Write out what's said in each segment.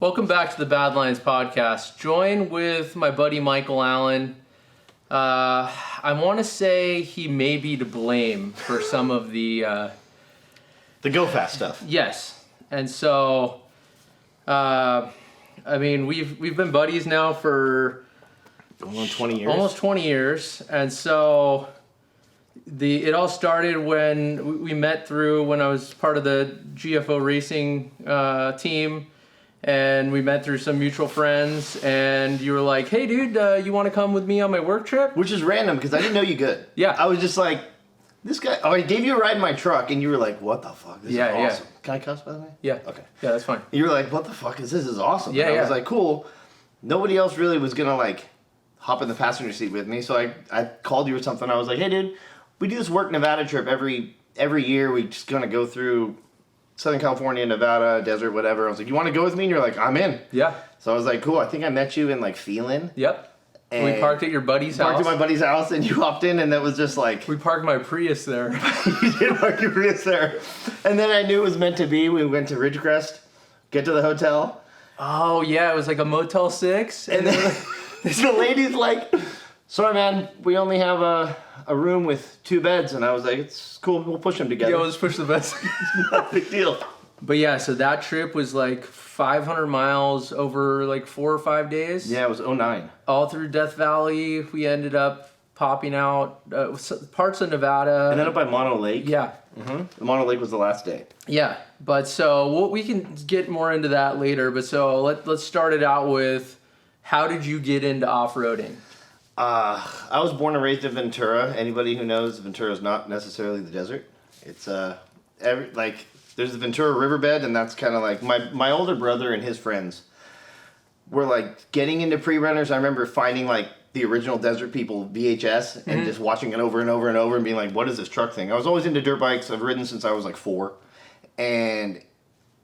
Welcome back to the Bad Lions podcast. Joined with my buddy Michael Allen. I want to say he may be to blame for some of the go fast stuff. Yes, and so we've been buddies now for almost 20 years. Almost 20 years, and so it all started when we met when I was part of the GFO racing team. And we met through some mutual friends, and you were like, hey, dude, you want to come with me on my work trip? Which is random, because I didn't know you good. Yeah. I was just like, this guy... Oh, I gave you a ride in my truck, and you were like, what the fuck? This is awesome. Yeah. Can I cuss, by the way? Yeah. Okay. Yeah, that's fine. You were like, what the fuck is this? This is awesome. Yeah, and I was like, cool. Nobody else really was going to, hop in the passenger seat with me, so I called you or something. I was like, hey, dude, we do this Work Nevada trip every year. We just going to go through Southern California, Nevada, desert, whatever. I was like, you want to go with me? And you're like, I'm in. Yeah. So I was like, cool. I think I met you in Phelan. Yep. And we parked at your buddy's house. Parked at my buddy's house, and you hopped in, and that was just like... We parked my Prius there. You did park your Prius there. And then I knew it was meant to be. We went to Ridgecrest, get to the hotel. Oh, yeah. It was like a Motel 6. And then the lady's like, sorry, man, we only have a room with 2 beds. And I was like, it's cool. We'll push them together. Yeah, we'll just push the beds. It's not a big deal. But yeah, so that trip was 500 miles over 4 or 5 days. Yeah, it was 09. All through Death Valley. We ended up popping out parts of Nevada. And then up by Mono Lake. Yeah. Mm-hmm. Mono Lake was the last day. Yeah, but so we can get more into that later. But so let's start it out with, how did you get into off-roading? I was born and raised in Ventura. Anybody who knows, Ventura is not necessarily the desert. It's there's the Ventura riverbed, and that's kind of my older brother and his friends were getting into pre-runners. I remember finding the original Desert People VHS and just watching it over and over and over and being like, what is this truck thing? I was always into dirt bikes. I've ridden since I was 4. And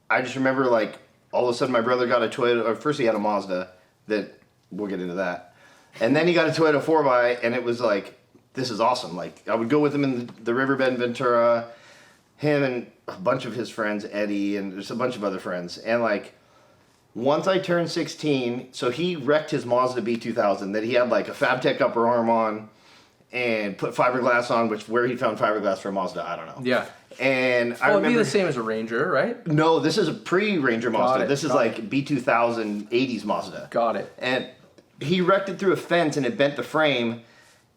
I just remember all of a sudden my brother got a Toyota, or first he had a Mazda, that we'll get into that. And then he got a Toyota 4x, and it was this is awesome. I would go with him in the riverbed in Ventura, him and a bunch of his friends, Eddie, and there's a bunch of other friends. And once I turned 16, so he wrecked his Mazda B2000 that he had a Fabtech upper arm on and put fiberglass on, where he found fiberglass for a Mazda, I don't know. Yeah. And I remember... It'd be the same as a Ranger, right? No, this is a pre-Ranger Mazda. This is it. B2000 80s Mazda. Got it. And he wrecked it through a fence, and it bent the frame.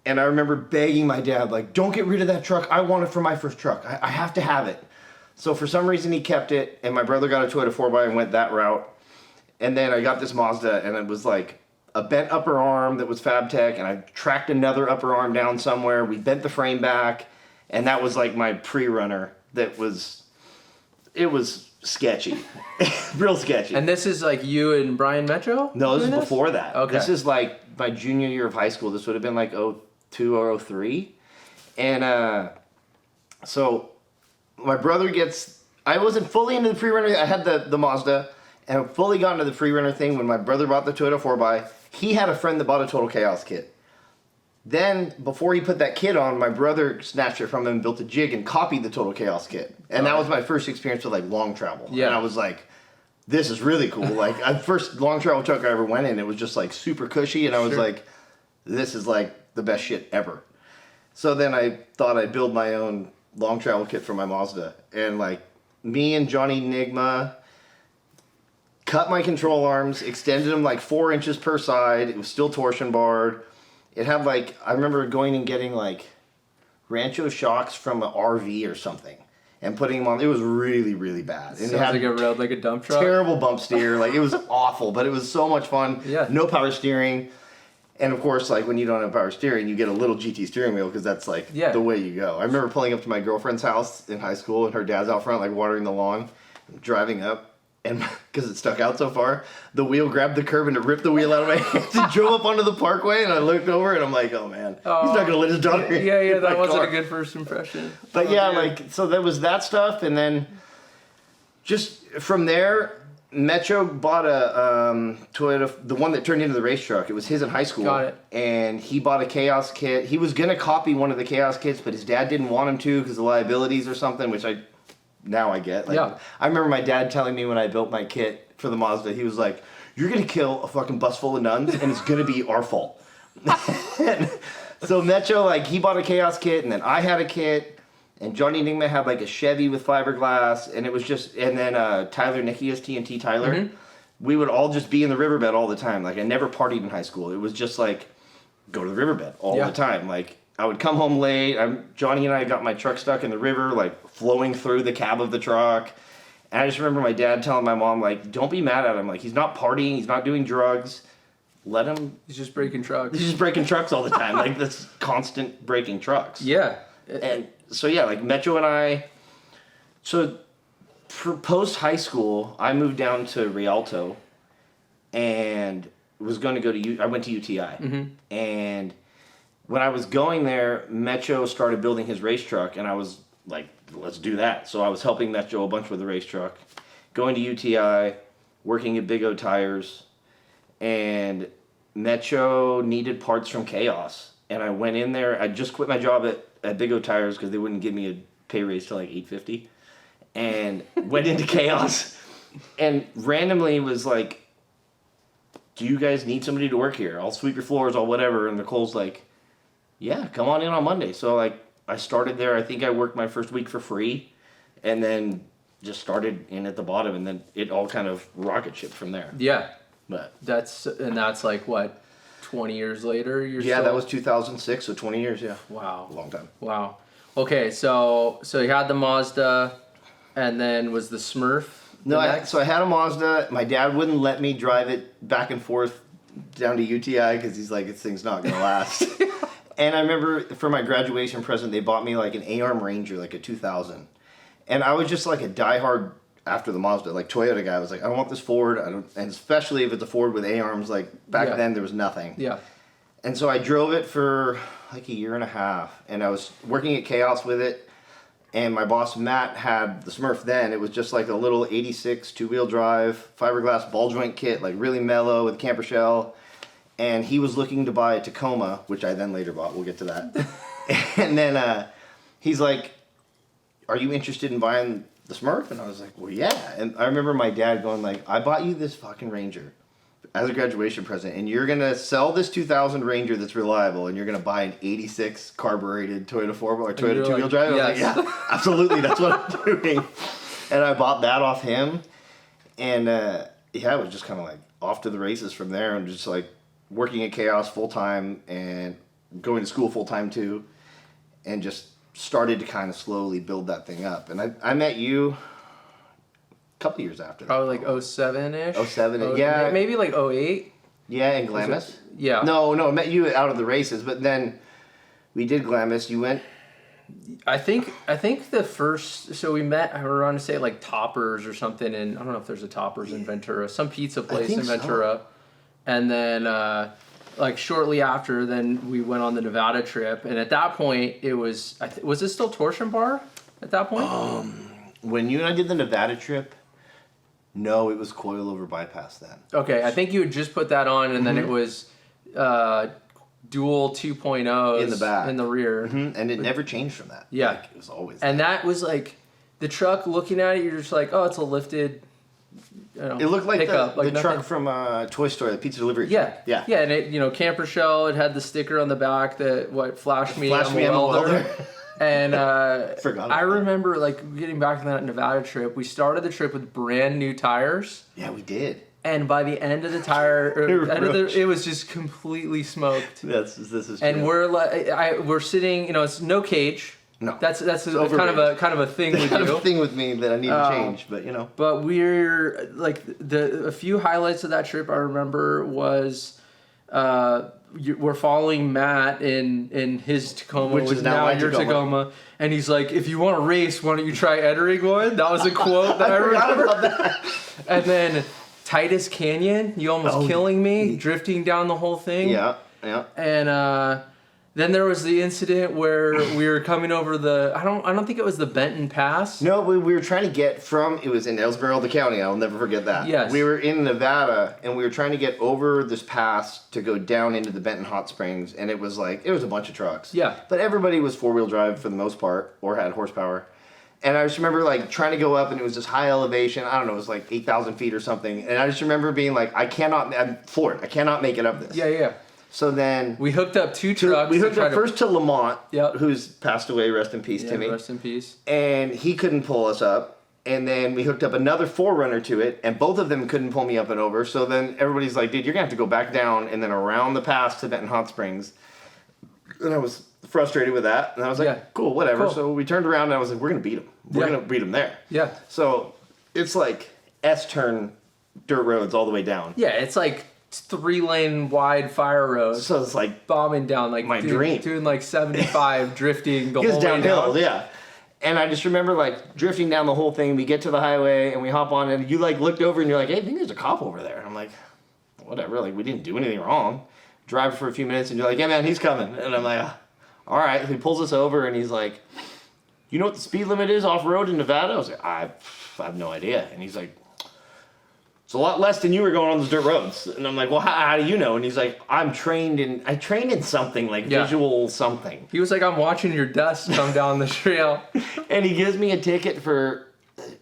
And I remember begging my dad, don't get rid of that truck. I want it for my first truck. I have to have it. So for some reason he kept it, and my brother got a Toyota 4x and went that route. And then I got this Mazda, and it was a bent upper arm that was Fabtech, and I tracked another upper arm down somewhere. We bent the frame back, and that was my pre-runner. It was sketchy. Real sketchy. And this is you and Brian Metro? No, this is before that. Okay. This is my junior year of high school. This would have been 02 or 03. And so my brother I wasn't fully into the pre-runner. I had the Mazda, and I fully got into the pre-runner thing when my brother bought the Toyota 4x. He had a friend that bought a Total Chaos kit. Then, before he put that kit on, my brother snatched it from him and built a jig and copied the Total Chaos kit. And that was my first experience with long travel. Yeah. And I was like, this is really cool. The first long travel truck I ever went in, it was just super cushy, and I was like, this is the best shit ever. So then I thought I'd build my own long travel kit for my Mazda. And me and Johnny Nigma cut my control arms, extended them 4 inches per side. It was still torsion barred. It had I remember going and getting Rancho shocks from an RV or something and putting them on. It was really, really bad. And Sounds it had like a dump truck. terrible bump steer. It was awful, but it was so much fun. Yeah. No power steering. And of course, when you don't have power steering, you get a little GT steering wheel, because that's the way you go. I remember pulling up to my girlfriend's house in high school, and her dad's out front watering the lawn, driving up, and because it stuck out so far, the wheel grabbed the curb and it ripped the wheel out of my hands and drove up onto the parkway, and I looked over and I'm like, oh man, he's not going to let his daughter in. Yeah, that wasn't a good first impression. But so there was that stuff, and then just from there, Metro bought a Toyota, the one that turned into the race truck. It was his in high school. Got it. And he bought a Chaos kit. He was going to copy one of the Chaos kits, but his dad didn't want him to because of liabilities or something, which now I get. Yeah. I remember my dad telling me when I built my kit, for the Mazda, he was like, "You're gonna kill a fucking bus full of nuns, and it's gonna be our fault." And so Metro, like, he bought a Chaos kit, and then I had a kit, and Johnny Enigma had like a Chevy with fiberglass, and it was just, and then Tyler Nickias, TNT Tyler, we would all just be in the riverbed all the time. Like, I never partied in high school. It was just like, go to the riverbed all the time. Like, I would come home late. Johnny and I got my truck stuck in the river, like flowing through the cab of the truck. And I just remember my dad telling my mom, like, don't be mad at him. Like, he's not partying. He's not doing drugs. Let him. He's just breaking trucks. He's just breaking trucks all the time. Like, this constant breaking trucks. Yeah. And so, yeah, like Metro and I. So, for post high school, I moved down to Rialto and was going to go to I went to UTI. And when I was going there, Metro started building his race truck, and I was like, let's do that. So I was helping Metro a bunch with the race truck, going to UTI, working at Big O Tires, and Metro needed parts from Chaos. And I went in there. I just quit my job at Big O Tires because they wouldn't give me a pay raise till like $8.50, and went into Chaos, and randomly was like, do you guys need somebody to work here? I'll sweep your floors, I'll whatever. And Nicole's like, yeah, come on in on Monday. So, like, I started there. I think I worked my first week for free, and then just started in at the bottom, and then it all kind of rocket shipped from there. Yeah. But that's like what, 20 years later? That was 2006, so 20 years, yeah. Wow. A long time. Wow. Okay, so you had the Mazda, and then was the Smurf? So I had a Mazda. My dad wouldn't let me drive it back and forth down to UTI because he's like, this thing's not going to last. And I remember for my graduation present, they bought me like an A-Arm Ranger, like a 2000. And I was just like a diehard after the Mazda, like Toyota guy. I was like, I want this Ford. And especially if it's a Ford with A-Arms, like back then there was nothing. Yeah. And so I drove it for like a year and a half. And I was working at Chaos with it. And my boss, Matt, had the Smurf then. It was just like a little 86 two-wheel drive, fiberglass ball joint kit, like really mellow with camper shell. And he was looking to buy a Tacoma, which I then later bought. We'll get to that. And then he's like, are you interested in buying the Smurf? And I was like, well, yeah. And I remember my dad going like, I bought you this fucking Ranger as a graduation present, and you're going to sell this 2000 Ranger that's reliable, and you're going to buy an 86 carbureted Toyota 4 or Toyota two-wheel drive? Yes. I was like, yeah, absolutely, that's what I'm doing. And I bought that off him, and it was just kind of like off to the races from there, and just like working at Chaos full-time and going to school full-time too, and just started to kind of slowly build that thing up. And I met you couple years after that. Probably like 07-ish? 07, yeah. Maybe like 08? Yeah, in Glamis. Yeah. No, I met you out of the races, but then we did Glamis. You went... I think the first... So we met, I want to say like Toppers or something, and I don't know if there's a Toppers in Ventura. Some pizza place in Ventura. So. And then like shortly after, then we went on the Nevada trip, and at that point, it was... was it still Torsion Bar at that point? When you and I did the Nevada trip... No, it was coilover bypass then. Okay, I think you had just put that on, and then it was dual 2.0s in the back, in the rear, and it never changed from that. Yeah, like, it was always. And that was like the truck. Looking at it, you're just like, oh, it's a lifted. It looked like pickup, the truck from Toy Story, the pizza delivery. Yeah, truck. Yeah, yeah, and it camper shell. It had the sticker on the back that flashed me. Flashed me on the welder. And I remember like getting back to that Nevada trip. We started the trip with brand new tires. Yeah, we did. And by the end of the it was just completely smoked. This is. And true. we're sitting. It's no cage. No, that's kind of a thing with you. Kind of a thing with me that I need to change, but But we're like a few highlights of that trip I remember was. We're following Matt in his Tacoma, which is now your Tacoma, and he's like, "If you want to race, why don't you try entering one?" That was a quote that I remember. About that. And then Titus Canyon, you almost killing me, drifting down the whole thing. Yeah. And then there was the incident where we were coming over I don't think it was the Benton Pass. No, we were trying to get it was in Esmeralda County. I'll never forget that. Yes. We were in Nevada, and we were trying to get over this pass to go down into the Benton Hot Springs, and it was a bunch of trucks. Yeah. But everybody was four-wheel drive for the most part, or had horsepower. And I just remember like trying to go up, and it was this high elevation. I don't know, it was like 8,000 feet or something. And I just remember being like, I'm floored. I cannot make it up this. Yeah. So then We hooked up 2 trucks. we hooked up first to Lamont, Yep. who's passed away. Rest in peace, Yeah, Timmy. rest in peace. And he couldn't pull us up. And then we hooked up another 4Runner to it, and both of them couldn't pull me up and over. So then everybody's like, dude, you're going to have to go back down and then around the pass to Benton Hot Springs. And I was frustrated with that. And I was like, Yeah. cool, whatever. Cool. So we turned around, and I was like, we're going to beat them. We're Yeah. going to beat them there. Yeah. So it's like S-turn dirt roads all the way down. Yeah, it's like 3-lane wide fire roads. So it's like Bombing down like My dream. doing like 75 drifting the It whole goes way downhill, down. yeah. And I just remember like drifting down the whole thing. We get to the highway and we hop on, and you like looked over and you're like, hey, I think there's a cop over there. I'm like, whatever, like we didn't do anything wrong. Drive for a few minutes and you're like, yeah man, he's coming. And I'm like, all right. He pulls us over and he's like, you know what the speed limit is off road in Nevada? I was like, I have no idea. And he's like, it's a lot less than you were going on those dirt roads. And I'm like, well, how do you know? And he's like, I trained in something like Yeah. visual something. He was like, I'm watching your dust come down the trail. And he gives me a ticket for,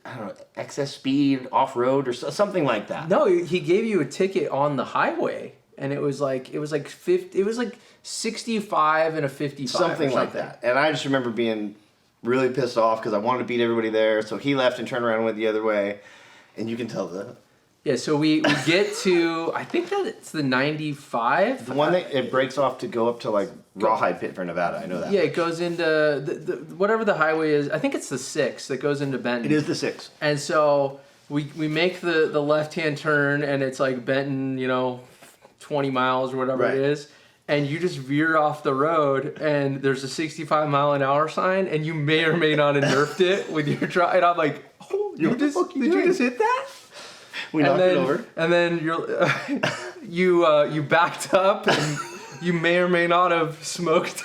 I don't know, excess speed off road or something like that. No, he gave you a ticket on the highway, and it was like 65 and a 55, Something or like that. And I just remember being really pissed off because I wanted to beat everybody there. So he left and turned around and went the other way. And you can tell the Yeah, so we get to, I think that it's the 95. one that it breaks off to go up to like Rawhide Pit for Nevada. I know that. Yeah, it goes into the whatever the highway is. I think it's the 6 that goes into Benton. It is the 6. And so we make the left-hand turn, and it's like Benton, 20 miles or whatever Right. it is. And you just veer off the road, and there's a 65-mile-an-hour sign, and you may or may not have nerfed it with your drive. And I'm like, oh, What the fuck you did doing? you just hit that? We knocked it over. And then you backed up, and you may or may not have smoked.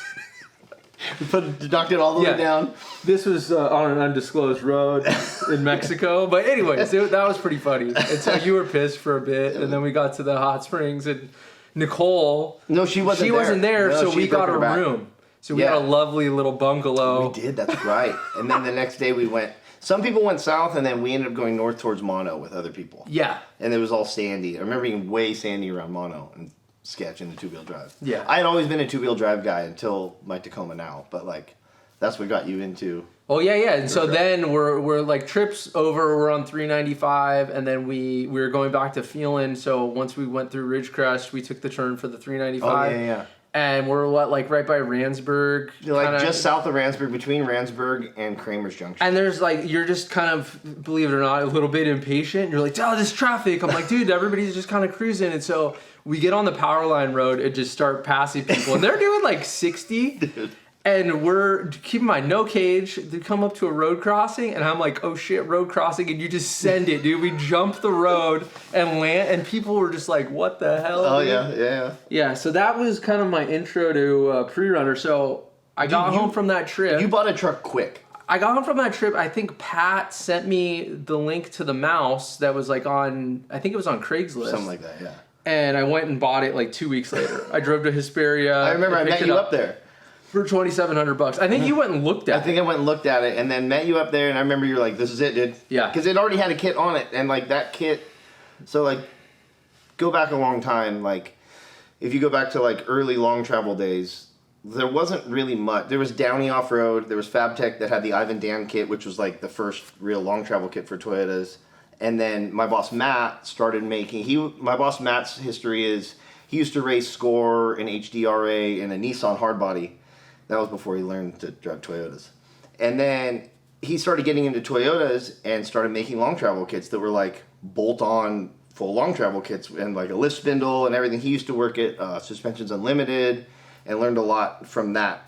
We knocked it all the way down. This was on an undisclosed road in Mexico. But anyways, that was pretty funny. And so you were pissed for a bit, and then we got to the hot springs, and Nicole... No, she wasn't there. No, so she we got broke a her back. room. So we got a lovely little bungalow. We did, that's right. And then the next day we went... Some people went south, and then we ended up going north towards Mono with other people. Yeah. And it was all sandy. I remember being way sandy around Mono and sketch in the two-wheel drive. Yeah. I had always been a two-wheel drive guy until my Tacoma now, but like that's what got you into. Oh yeah. And so then we're like trips over. We're on 395, and then we were going back to Phelan. So once we went through Ridgecrest, we took the turn for the 395. Oh yeah. And we're like right by Ransburg. You're like kinda, just south of Ransburg, between Ransburg and Kramer's Junction. And there's like, you're just kind of, believe it or not, a little bit impatient. You're like, oh, this traffic. I'm like, dude, everybody's just kind of cruising. And so we get on the power line road and just start passing people. And they're doing like 60. Dude. And we're, keep in mind, no cage. They come up to a road crossing, and I'm like, oh shit, road crossing. And you just send it, dude. We jump the road and land, and people were just like, what the hell? Oh, dude? yeah. Yeah, so that was kind of my intro to pre-runner. So I got home from that trip. You bought a truck quick. I got home from that trip. I think Pat sent me the link to the mouse that was like on, I think it was on Craigslist. Something like that, yeah. And I went and bought it like 2 weeks later. I drove to Hesperia. I remember I met you up there. For $2,700. I think you went and looked at it. I think I went and looked at it and then met you up there, and I remember you were like, this is it, dude. Yeah. Because it already had a kit on it, and like that kit, so like, go back a long time, like, if you go back to like early long travel days, there wasn't really much. There was Downey Off-Road, there was FabTech that had the Ivan Dan kit, which was like the first real long travel kit for Toyotas. And then my boss Matt started making, my boss Matt's history is, he used to race Score and HDRA and a Nissan hardbody. That was before he learned to drive Toyotas. And then he started getting into Toyotas and started making long travel kits that were like bolt-on full long travel kits and like a lift spindle and everything. He used to work at Suspensions Unlimited and learned a lot from that.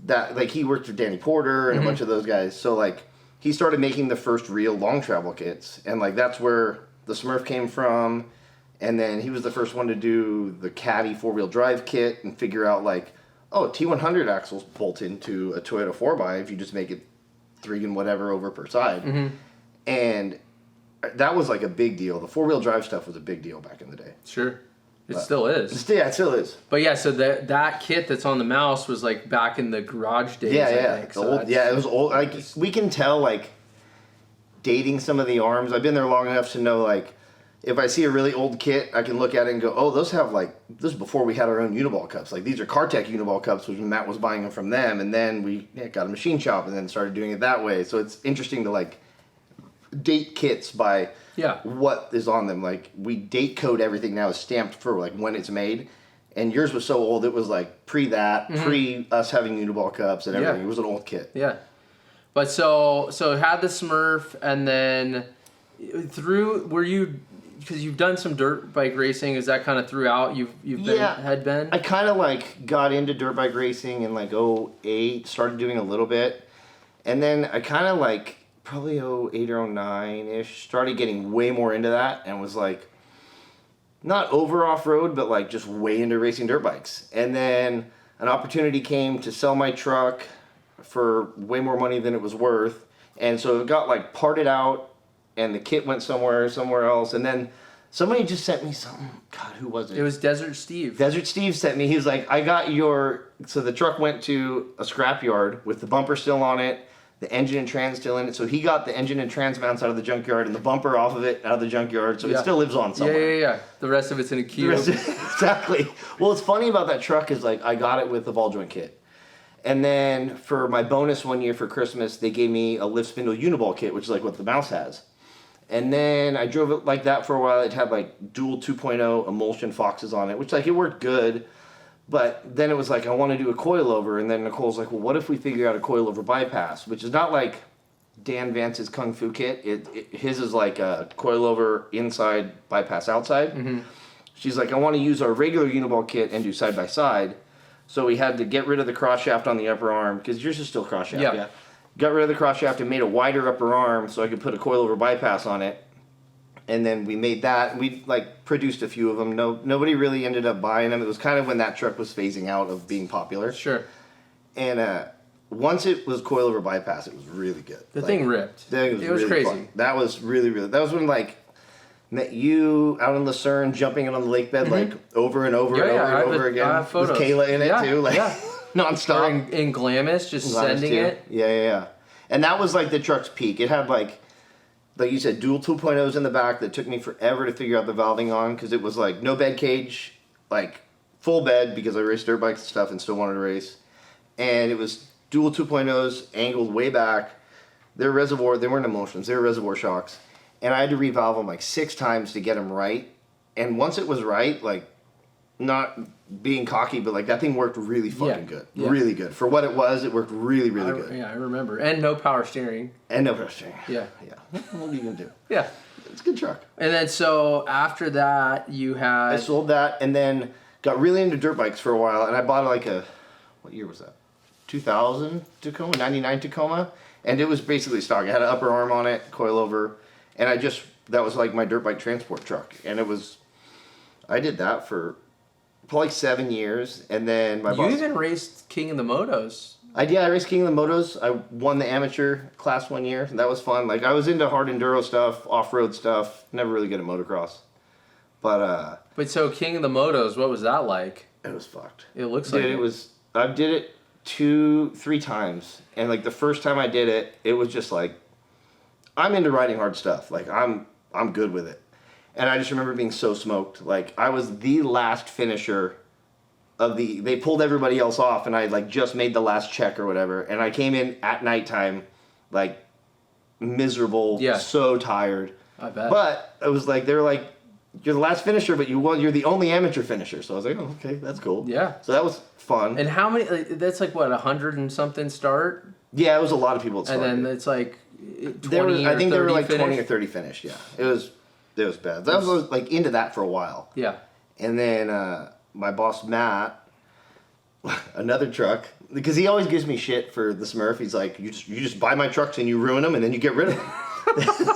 Like he worked with Danny Porter and a bunch of those guys. So like he started making the first real long travel kits, and like that's where the Smurf came from. And then he was the first one to do the Caddy 4-wheel drive kit and figure out like, oh, T100 axles bolt into a Toyota 4x if you just make it 3 and whatever over per side. And that was like a big deal. The 4-wheel drive stuff was a big deal back in the day. Sure. It still is. Yeah, it still is. But yeah, so that kit that's on the mouse was like back in the garage days. Yeah, I yeah. think. It was old. Like we can tell, like dating some of the arms. I've been there long enough to know, like, if I see a really old kit, I can look at it and go, oh, those have like this is before we had our own Uniball cups. Like these are Cartech Uniball cups, which Matt was buying them from them, and then we got a machine shop and then started doing it that way. So it's interesting to like date kits by what is on them. Like we date code everything now is stamped for like when it's made, and yours was so old it was like pre us having Uniball cups and everything. It was an old kit. Yeah, but so had the Smurf, and then because you've done some dirt bike racing, is that kind of throughout had been? I kind of like got into dirt bike racing in like 08, started doing a little bit, and then I kind of like probably 08 or 09-ish, started getting way more into that and was like, not over off-road, but like just way into racing dirt bikes. And then an opportunity came to sell my truck for way more money than it was worth. And so it got like parted out and the kit went somewhere else. And then somebody just sent me something. God, who was it? It was Desert Steve. Desert Steve sent me. He was like, so the truck went to a scrapyard with the bumper still on it, the engine and trans still in it. So he got the engine and trans mounts out of the junkyard and the bumper off of it out of the junkyard. So it still lives on somewhere. Yeah. The rest of it's in a cube. Exactly. Well, what's funny about that truck is like I got it with the ball joint kit. And then for my bonus one year for Christmas, they gave me a lift spindle Uniball kit, which is like what the mouse has. And then I drove it like that for a while. It had like dual 2.0 emulsion Foxes on it, which like it worked good. But then it was like, I want to do a coilover. And then Nicole's like, well, what if we figure out a coilover bypass? Which is not like Dan Vance's Kung Fu kit. His is like a coilover inside, bypass outside. Mm-hmm. She's like, I want to use our regular Uniball kit and do side by side. So we had to get rid of the cross shaft on the upper arm, because yours is still cross shaft, yeah. Got rid of the cross shaft and made a wider upper arm so I could put a coilover bypass on it. And then we made that. We like produced a few of them. Nobody really ended up buying them. It was kind of when that truck was phasing out of being popular. Sure. And once it was coilover bypass, it was really good. The thing ripped. It was really crazy. Fun. That was really, really. That was when like met you out in Lucerne, jumping in on the lake bed like over and over and over again. I have photos. With Kayla in it too, like nonstop. In Glamis, just sending too. it. Yeah. And that was like the truck's peak. It had like you said, dual 2.0s in the back that took me forever to figure out the valving on, because it was like no bed cage, like full bed, because I raced dirt bikes and stuff and still wanted to race. And it was dual 2.0s angled way back. They weren't emulsions, they were reservoir shocks. And I had to revalve them like 6 times to get them right. And once it was right, like, not being cocky, but like that thing worked really fucking good. Yeah. Really good. For what it was, it worked really, really good. Yeah, I remember. And no power steering. Yeah. What are you going to do? Yeah. It's a good truck. And then so after that, I sold that and then got really into dirt bikes for a while. And I bought like what year was that? 2000 Tacoma? 99 Tacoma? And it was basically stock. It had an upper arm on it, coilover. And that was like my dirt bike transport truck. And I did that for probably 7 years, and then my boss... You even raced King of the Motos. I raced King of the Motos. I won the amateur class 1 year. That was fun. Like, I was into hard enduro stuff, off-road stuff. Never really good at motocross. But so King of the Motos, what was that like? It was fucked. It looks like it was... I did it 2-3 times, and like the first time I did it, it was just like, I'm into riding hard stuff. Like, I'm good with it. And I just remember being so smoked. Like, I was the last finisher they pulled everybody else off, and I like just made the last check or whatever. And I came in at nighttime, like, miserable, so tired. I bet. But it was like, they were like, you're the last finisher, but you're the only amateur finisher. So I was like, oh, okay, that's cool. Yeah. So that was fun. And how many, that's like what, 100 and something start? Yeah, it was a lot of people that started. And then it's like 20 I think there were like finish? 20 or 30 finished, yeah. It was bad. I was like into that for a while. Yeah. And then my boss Matt, another truck, because he always gives me shit for the Smurf. He's like, you just buy my trucks and you ruin them and then you get rid of them.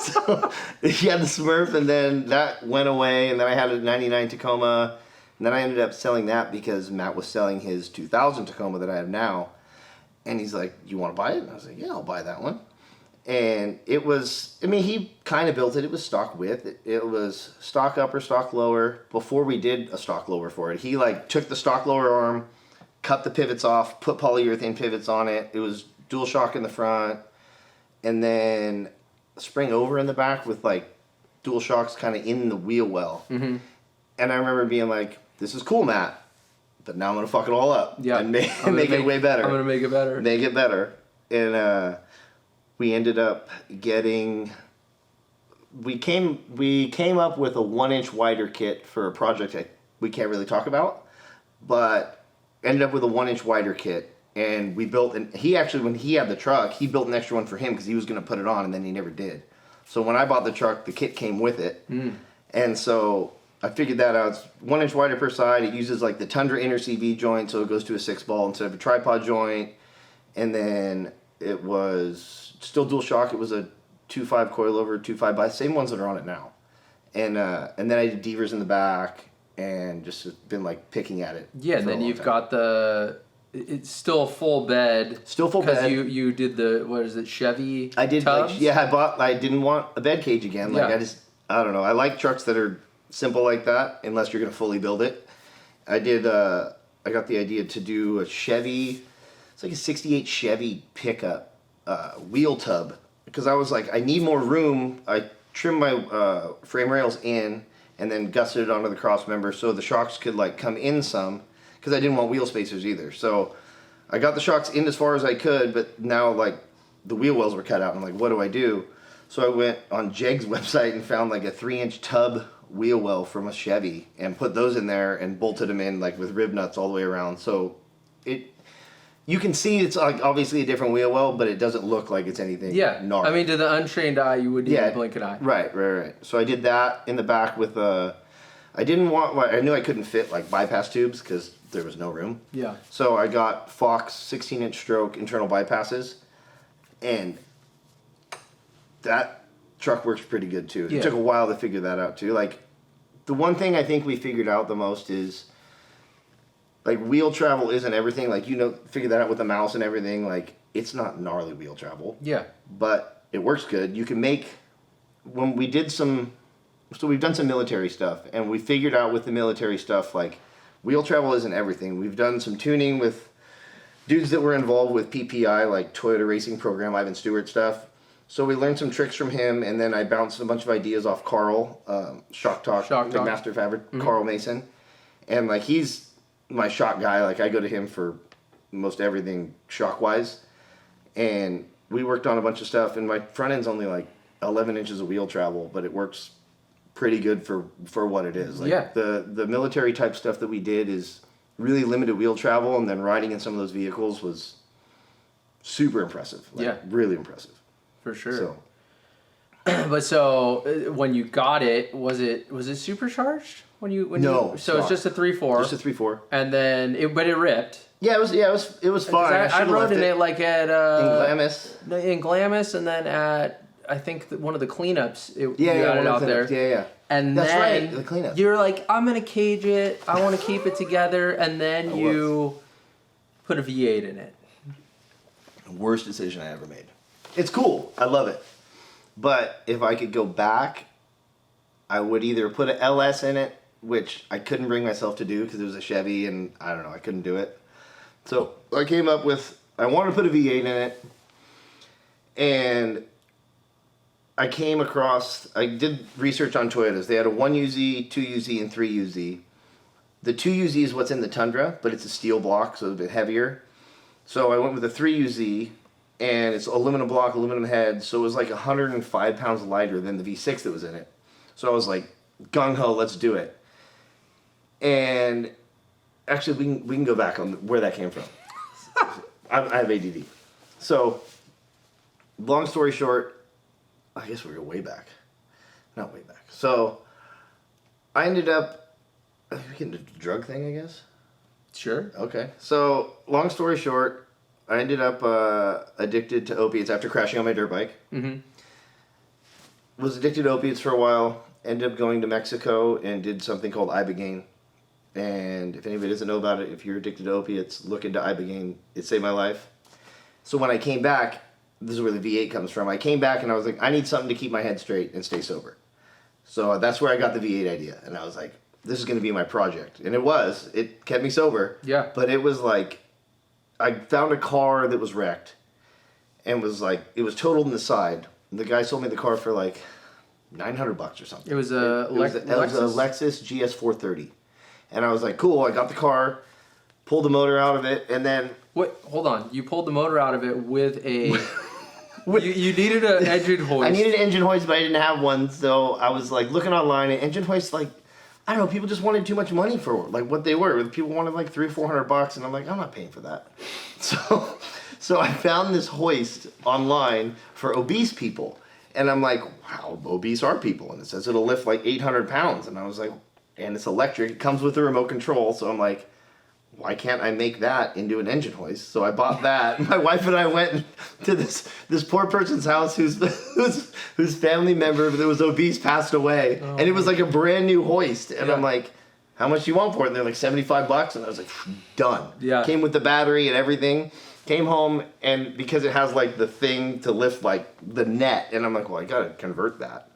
So he had the Smurf, and then that went away, and then I had a 99 Tacoma, and then I ended up selling that because Matt was selling his 2000 Tacoma that I have now. And he's like, you want to buy it? And I was like, yeah, I'll buy that one. And it was, I mean, he kind of built it. It was stock width. It was stock upper, stock lower. Before we did a stock lower for it, he like took the stock lower arm, cut the pivots off, put polyurethane pivots on it. It was dual shock in the front, and then spring over in the back with like dual shocks kind of in the wheel well. Mm-hmm. And I remember being like, "This is cool, Matt, but now I'm gonna fuck it all up and make it way better. I'm gonna make it better. Make it better." And we ended up getting. We came up with a 1-inch wider kit for a project that we can't really talk about, but ended up with a 1-inch wider kit. And we built, and he actually, when he had the truck, he built an extra one for him because he was going to put it on, and then he never did. So when I bought the truck, the kit came with it. Mm. And so I figured that out. It's 1 inch wider per side. It uses like the Tundra inner CV joint, so it goes to a 6-ball instead of a tripod joint. And then it was still dual shock. It was a 2.5 coilover, 2.5 by, same ones that are on it now. And then I did Devers in the back and just been like picking at it. Yeah, and then you've got it's still full bed. Still full bed. Because you did the, what is it, Chevy I did, tubs? I didn't want a bed cage again. Like, I don't know. I like trucks that are simple like that, unless you're going to fully build it. I got the idea to do a Chevy, it's like a 68 Chevy pickup wheel tub. Because I was like, I need more room. I trimmed my frame rails in and then gusseted it onto the cross member so the shocks could like come in some. Because I didn't want wheel spacers either. So I got the shocks in as far as I could, but now like the wheel wells were cut out. I'm like, what do I do? So I went on Jeg's website and found like a 3-inch tub wheel well from a Chevy and put those in there and bolted them in like with rib nuts all the way around. So you can see it's like obviously a different wheel well, but it doesn't look like it's anything gnarly. I mean, to the untrained eye, you wouldn't even blink an eye. Right. So I did that in the back with I didn't want, I knew I couldn't fit like bypass tubes because there was no room. Yeah. So I got Fox 16-inch stroke internal bypasses, and that truck works pretty good too. Yeah. It took a while to figure that out too. Like, the one thing I think we figured out the most is, like, wheel travel isn't everything. Like, figure that out with the mouse and everything. Like, it's not gnarly wheel travel. Yeah. But it works good. You can make, when we did so we've done some military stuff, and we figured out with the military stuff, like, wheel travel isn't everything. We've done some tuning with dudes that were involved with PPI, like Toyota Racing Program, Ivan Stewart stuff. So we learned some tricks from him, and then I bounced a bunch of ideas off Carl, Shock Talk, Master Fabric, Carl Mason. And like, he's my shock guy. Like, I go to him for most everything shock-wise. And we worked on a bunch of stuff, and my front end's only like 11 inches of wheel travel, but it works pretty good for what it is. Like, the military type stuff that we did is really limited wheel travel, and then riding in some of those vehicles was super impressive. Like, really impressive. For sure. So, when you got it, was it supercharged? No. So it's just a 3.4. Just a 3.4. And then but it ripped. Yeah, it was fine. I rode in it like at in Glamis, and then at I think one of the cleanups. You got it out there. Yeah. And that's then right, the cleanup. You're like, I'm gonna cage it. I want to keep it together, and then you put a V8 in it. Worst decision I ever made. It's cool. I love it. But if I could go back, I would either put an LS in it, which I couldn't bring myself to do because it was a Chevy, and I don't know, I couldn't do it. So I came up with, I wanted to put a V8 in it, and I came across, I did research on Toyotas. They had a 1UZ, 2UZ, and 3UZ. The 2UZ is what's in the Tundra, but it's a steel block, so it's a bit heavier. So I went with the 3UZ, and it's aluminum block, aluminum head, so it was like 105 pounds lighter than the V6 that was in it. So I was like, gung-ho, let's do it. And actually, we can go back on where that came from. I have ADD. So, long story short, I guess we're way back. Not way back. So, I ended up, we getting the drug thing, I guess? Sure. Okay. So, long story short, I ended up addicted to opiates after crashing on my dirt bike. Mm-hmm. Was addicted to opiates for a while. Ended up going to Mexico and did something called Ibogaine. And if anybody doesn't know about it, if you're addicted to opiates, look into Ibogaine. It saved my life. So when I came back, this is where the V8 comes from. I came back and I was like, I need something to keep my head straight and stay sober. So that's where I got the V8 idea. And I was like, this is going to be my project. And it was. It kept me sober. Yeah. But it was like, I found a car that was wrecked. And was like, it was totaled in the side. And the guy sold me the car for like $900 or something. It was a Lexus GS430. And I was like, cool, I got the car, pulled the motor out of it, and then... Wait, hold on. You pulled the motor out of it with a... you needed an engine hoist. I needed an engine hoist, but I didn't have one, so I was like looking online, and engine hoists, like, I don't know, people just wanted too much money for like what they were. People wanted like $300-400, and I'm like, I'm not paying for that. So I found this hoist online for obese people. And I'm like, how obese are people? And it says it'll lift like 800 pounds. And I was like, and it's electric. It comes with a remote control. So I'm like, why can't I make that into an engine hoist? So I bought that. My wife and I went to this poor person's house whose family member that was obese passed away. Oh, and it was like a brand new hoist. And I'm like, how much do you want for it? And they're like $75. And I was like, done. Yeah. Came with the battery and everything. Came home, and because it has like the thing to lift like the net, and I'm like, well, I gotta convert that.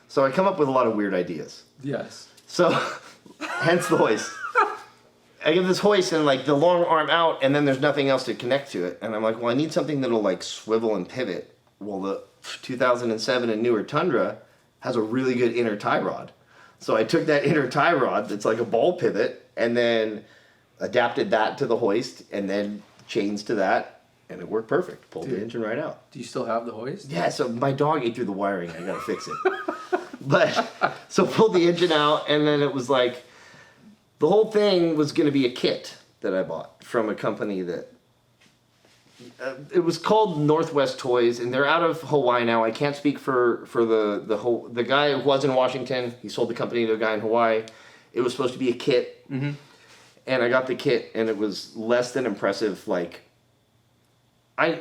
So I come up with a lot of weird ideas. Yes. So, hence the hoist. I get this hoist and like the long arm out, and then there's nothing else to connect to it. And I'm like, well, I need something that'll like swivel and pivot. Well, the 2007 and newer Tundra has a really good inner tie rod. So I took that inner tie rod that's like a ball pivot, and then adapted that to the hoist, and then chains to that, and it worked perfect. Pulled the engine right out. Do you still have the hoist? Yeah, so my dog ate through the wiring. I gotta fix it. But, so pulled the engine out, and then it was like, the whole thing was gonna be a kit that I bought from a company that, it was called Northwest Toys, and they're out of Hawaii now. I can't speak for the guy who was in Washington. He sold the company to a guy in Hawaii. It was supposed to be a kit. Mm-hmm. And I got the kit, and it was less than impressive. Like, I'm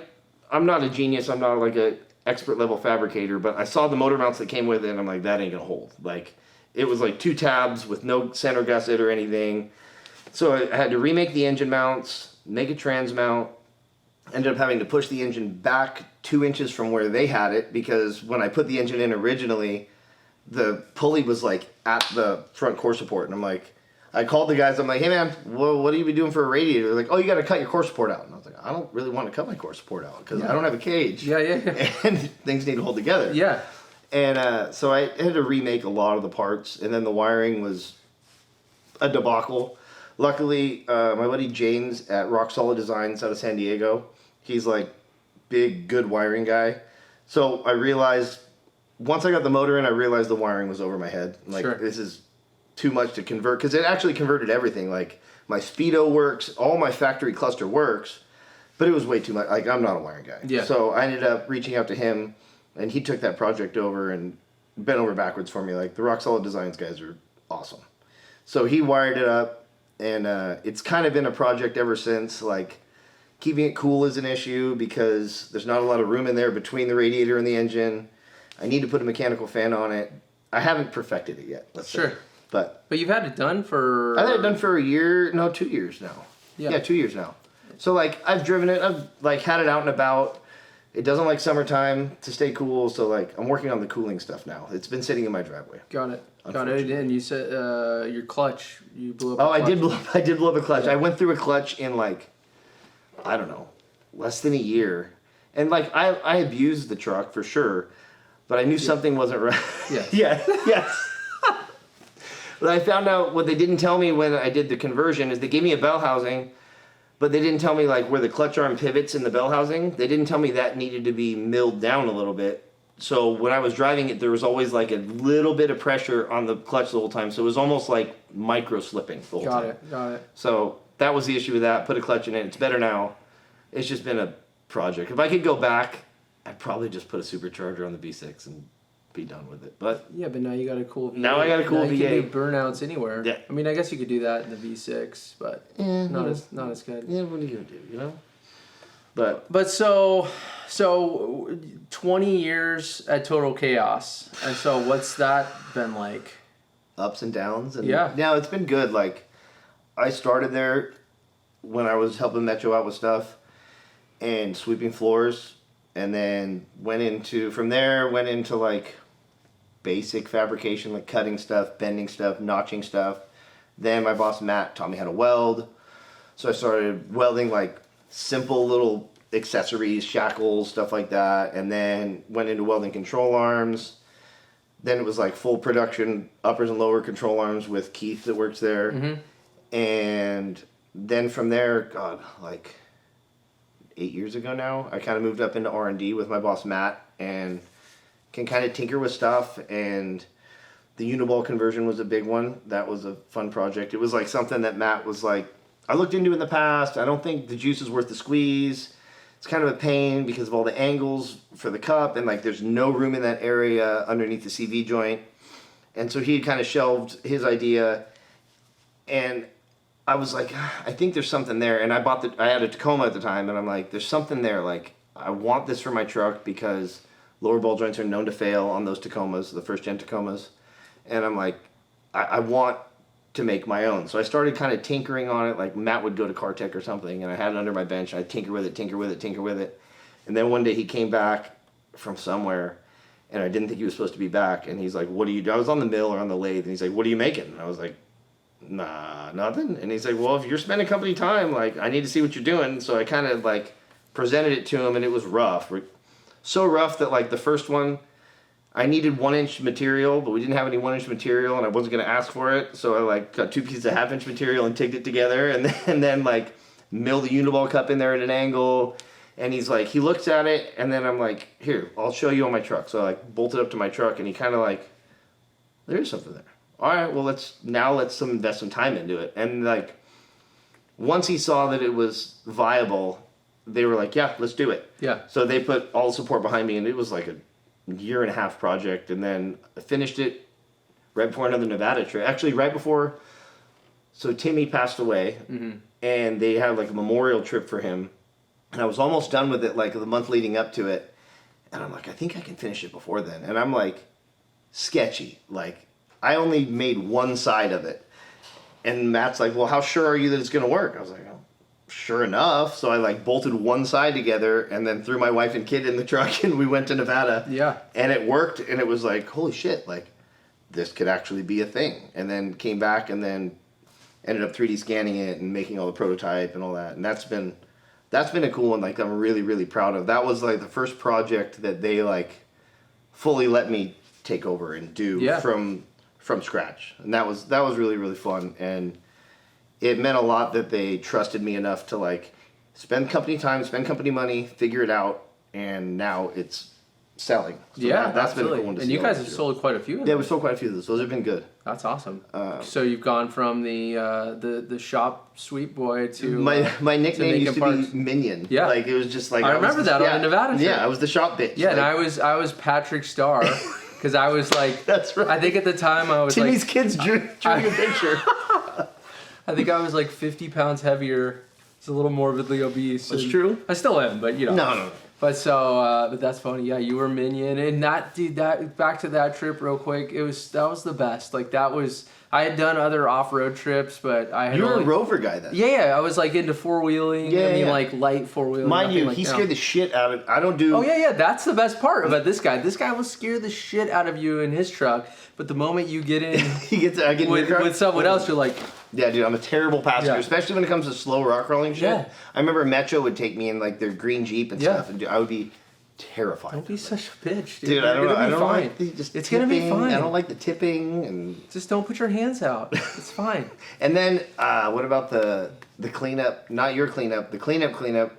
not a genius. I'm not like a expert level fabricator, but I saw the motor mounts that came with it, and I'm like, that ain't gonna hold. Like, it was like 2 tabs with no center gusset or anything. So I had to remake the engine mounts, make a trans mount. Ended up having to push the engine back 2 inches from where they had it, because when I put the engine in originally, the pulley was like at the front core support, and I'm like, I called the guys. I'm like, hey man, what are you doing for a radiator? They're like, oh, you got to cut your core support out. And I was like, I don't really want to cut my core support out because I don't have a cage. Yeah. And things need to hold together. Yeah. And so I had to remake a lot of the parts, and then the wiring was a debacle. Luckily, my buddy James at Rock Solid Designs out of San Diego, he's like big, good wiring guy. So I realized, once I got the motor in, I realized the wiring was over my head. Like, this is too much to convert, because it actually converted everything. Like, my speedo works, all my factory cluster works, but it was way too much. Like, I'm not a wiring guy. Yeah. So I ended up reaching out to him, and he took that project over and bent over backwards for me. Like, the Rock Solid Designs guys are awesome. So he wired it up, and it's kind of been a project ever since. Like, keeping it cool is an issue because there's not a lot of room in there between the radiator and the engine. I need to put a mechanical fan on it. I haven't perfected it yet. Let's say. But you've had it done for... I've had it done for a year, no, 2 years now. Yeah, 2 years now. So, like, I've driven it, I've, like, had it out and about. It doesn't like summertime to stay cool, so, like, I'm working on the cooling stuff now. It's been sitting in my driveway. Got it. And you said your clutch, you blew up I did blow up a clutch. Yeah. I went through a clutch in, like, I don't know, less than a year. And, like, I abused the truck for sure, but I knew something wasn't right. Yeah. Yes. But I found out what they didn't tell me when I did the conversion is they gave me a bell housing, but they didn't tell me like where the clutch arm pivots in the bell housing. They didn't tell me that needed to be milled down a little bit. So when I was driving it, there was always like a little bit of pressure on the clutch the whole time. So it was almost like micro slipping the whole time. Got it. So that was the issue with that. Put a clutch in it. It's better now. It's just been a project. If I could go back, I'd probably just put a supercharger on the V6 and be done with it. But yeah, but now you got a cool V8. Now I got a cool V8. You can do burnouts anywhere. Yeah. I mean, I guess you could do that in the V6, but not as good. Yeah, what are you gonna do? You know. But so 20 years at Total Chaos, and so what's that been like? Ups and downs, and yeah. Now it's been good. Like, I started there when I was helping Metro out with stuff and sweeping floors. and then went into like basic fabrication, like cutting stuff, bending stuff, notching stuff. Then my boss Matt taught me how to weld, so I started welding like simple little accessories, shackles, stuff like that, and then went into welding control arms. Then it was like full production uppers and lower control arms with Keith that works there. Mm-hmm. And then from there, God, like 8 years ago now, I kind of moved up into R&D with my boss Matt, and can kind of tinker with stuff. And the uniball conversion was a big one. That was a fun project. It was like something that Matt was like, I looked into in the past. I don't think the juice is worth the squeeze. It's kind of a pain because of all the angles for the cup, and like there's no room in that area underneath the CV joint. And so he had kind of shelved his idea, and I was like, I think there's something there. And I had a Tacoma at the time, and I'm like, there's something there. Like, I want this for my truck because lower ball joints are known to fail on those Tacomas, the first gen Tacomas. And I'm like, I want to make my own. So I started kind of tinkering on it. Like Matt would go to Car Tech or something, and I had it under my bench. I'd tinker with it. And then one day he came back from somewhere, and I didn't think he was supposed to be back. And he's like, what do you do? I was on the mill or on the lathe, and he's like, what are you making? And I was like, nah, nothing. And he's like, well, if you're spending company time, like, I need to see what you're doing. So I kind of like presented it to him, and it was rough. So rough that like the first one, I needed 1-inch material, but we didn't have any 1-inch material, and I wasn't going to ask for it. So I like got 2 pieces of 1/2-inch material and tigged it together, and then like milled the uniball cup in there at an angle. And he's like, he looks at it, and then I'm like, here, I'll show you on my truck. So I like bolted up to my truck, and he kind of like, there's something there. All right, well, let's invest some time into it. And like, once he saw that it was viable, they were like, yeah, let's do it. Yeah. So they put all the support behind me, and it was like a 1.5-year project. And then I finished it right before another Nevada trip. Actually, right before, so Timmy passed away, mm-hmm. and they had like a memorial trip for him. And I was almost done with it like the month leading up to it. And I'm like, I think I can finish it before then. And I'm like, sketchy. Like, I only made one side of it. And Matt's like, well, how sure are you that it's going to work? I was like, oh, sure enough. So I like bolted one side together and then threw my wife and kid in the truck, and we went to Nevada. Yeah. And it worked, and it was like, holy shit, like this could actually be a thing. And then came back and then ended up 3D scanning it and making all the prototype and all that. And that's been a cool one. Like, I'm really, really proud of. That was like the first project that they like fully let me take over and do from scratch. And that was really, really fun. And it meant a lot that they trusted me enough to like spend company time, spend company money, figure it out, and now it's selling. So that's been a cool one to see. And you guys have sold quite a few of them. Yeah, we sold quite a few of those. Those have been good. That's awesome. So you've gone from the shop sweet boy to my nickname used to be Minion. Yeah, like it was just like I remember that on the Nevada trip. Yeah, I was the shop bitch. Yeah, like, and I was Patrick Starr because I was like, that's right. I think at the time I was Timmy's like, kids drew a picture. I think I was like 50 pounds heavier. It's a little morbidly obese. That's true. I still am, but you know. No. But so, but that's funny. Yeah, you were Minion, and that back to that trip real quick. That was the best. Like that was. I had done other off-road trips, but I had. You were a rover guy then. Yeah, I was like into four-wheeling. Yeah. Like light four-wheeling. Mind you, he scared the shit out of. I don't do. Oh yeah. That's the best part about this guy. This guy will scare the shit out of you in his truck, but the moment you get in, I get with someone else, you're like. Yeah, dude, I'm a terrible passenger, especially when it comes to slow rock crawling shit. Yeah. I remember Metro would take me in like their green Jeep and stuff, and I would be terrified. Don't be such a bitch, dude. Dude, I don't like it's gonna be fine. I don't like the tipping and just don't put your hands out. It's fine. And then what about the cleanup? Not your cleanup, the cleanup.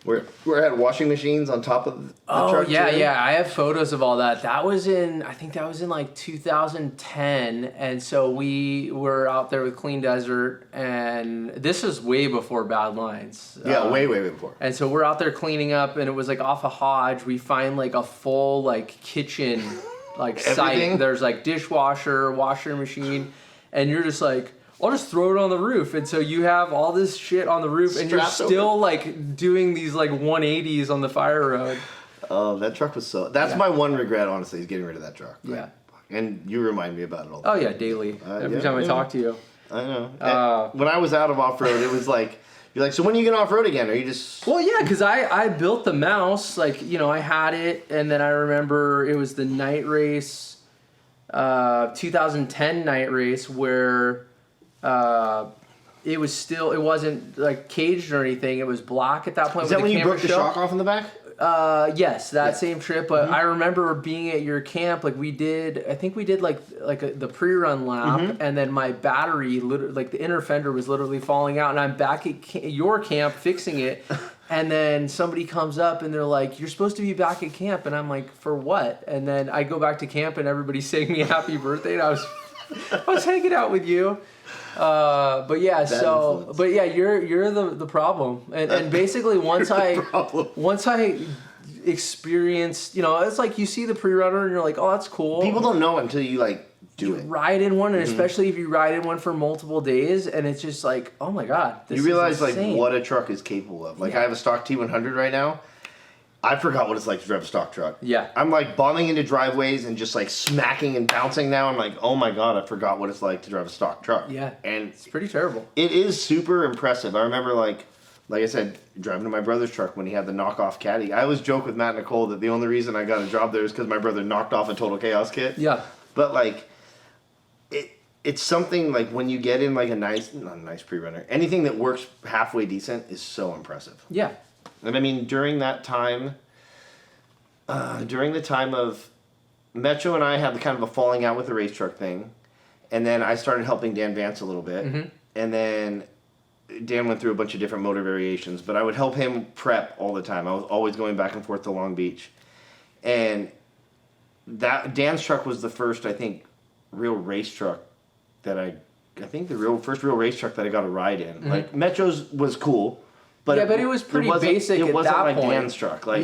Where I had washing machines on top of the truck. Oh, yeah. I have photos of all that. I think that was in like 2010. And so we were out there with Clean Desert, and this is way before Bad Lines. Yeah, way before. And so we're out there cleaning up, and it was like off a Hodge. We find like a full like kitchen like site. There's like dishwasher, washer machine, and you're just like, I'll just throw it on the roof. And so you have all this shit on the roof, and you're still like doing these like 180s on the fire road. Oh, that truck was that's my one regret, honestly, is getting rid of that truck. Yeah. And you remind me about it all the time. Oh yeah, daily. Every time I talk to you. I know. When I was out of off-road, it was like You're like, so when are you gonna off road again? Are you just? Well, yeah, because I built the mouse, like, I had it, and then I remember it was the night race, 2010 night race where it wasn't like caged or anything. It was black at that point. Is that when you broke the shock off in the back? Yes, that same trip. But I remember being at your camp. Like I think we did the pre-run lap, and then my battery, like the inner fender, was literally falling out, and I'm back at your camp fixing it, and then somebody comes up and they're like, "You're supposed to be back at camp," and I'm like, "For what?" And then I go back to camp and everybody's saying me happy birthday, and I was hanging out with you. But yeah, you're the problem, and basically once I experienced, it's like you see the pre-runner and you're like, oh, that's cool. People don't know until you like do it. Ride in one, and especially if you ride in one for multiple days, and it's just like, oh my god, this you realize is insane. like what a truck is capable of. Like I have a stock T100 right now. I forgot what it's like to drive a stock truck. Yeah. I'm like bombing into driveways and just like smacking and bouncing now. I'm like, oh my god, I forgot what it's like to drive a stock truck. Yeah. And it's pretty terrible. It is super impressive. I remember like I said, driving to my brother's truck when he had the knockoff caddy. I always joke with Matt and Nicole that the only reason I got a job there is because my brother knocked off a Total Chaos kit. Yeah. But like, it's something like when you get in like not a nice pre-runner, anything that works halfway decent is so impressive. Yeah. And I mean, during the time of Metro and I had the kind of a falling out with the race truck thing, and then I started helping Dan Vance a little bit, and then Dan went through a bunch of different motor variations, but I would help him prep all the time. I was always going back and forth to Long Beach, and that Dan's truck was the first, I think, real race truck that first real race truck that I got a ride in. Like Metro's was cool. But it was pretty basic at that point. It wasn't like Dan's truck. Like,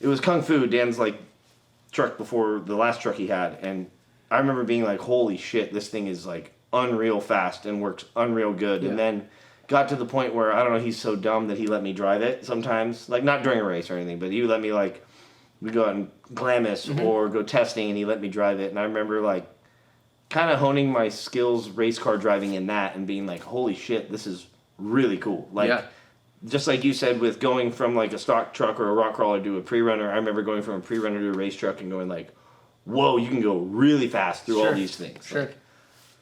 it was Kung Fu, Dan's like truck before the last truck he had. And I remember being like, holy shit, this thing is like unreal fast and works unreal good. Yeah. And then got to the point where, I don't know, he's so dumb that he let me drive it sometimes. Like, not during a race or anything, but he would let me like, we go out and Glamis or go testing and he let me drive it. And I remember like kind of honing my skills race car driving in that and being like, holy shit, this is really cool. Like, just like you said, with going from like a stock truck or a rock crawler to a pre-runner, I remember going from a pre-runner to a race truck and going like, whoa, you can go really fast through all these things. Sure. Like,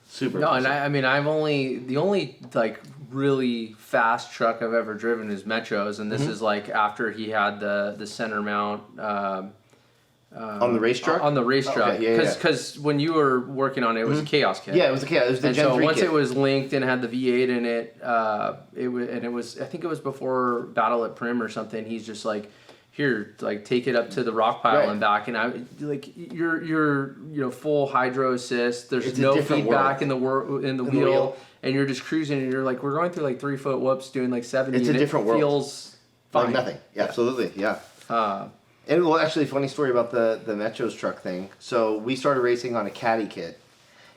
super. No, and I mean, the only like really fast truck I've ever driven is Metro's, and this is like after he had the center mount. On the race truck? On the race truck. Because when you were working on it, it was a Chaos kit. Yeah, it was a Chaos. It was the and Gen 3 so once kit. it was linked and had the V8 in it, it was I think it was before Battle at Prim or something. He's just like, here, like take it up to the rock pile and back, and I like you're full hydro assist. There's no feedback in the wheel, and you're just cruising, and you're like, we're going through like 3-foot whoops doing like 70. It's a different world. Feels fine. Like nothing. Yeah, absolutely. Yeah. And well, actually, funny story about the Metro's truck thing. So we started racing on a caddy kit,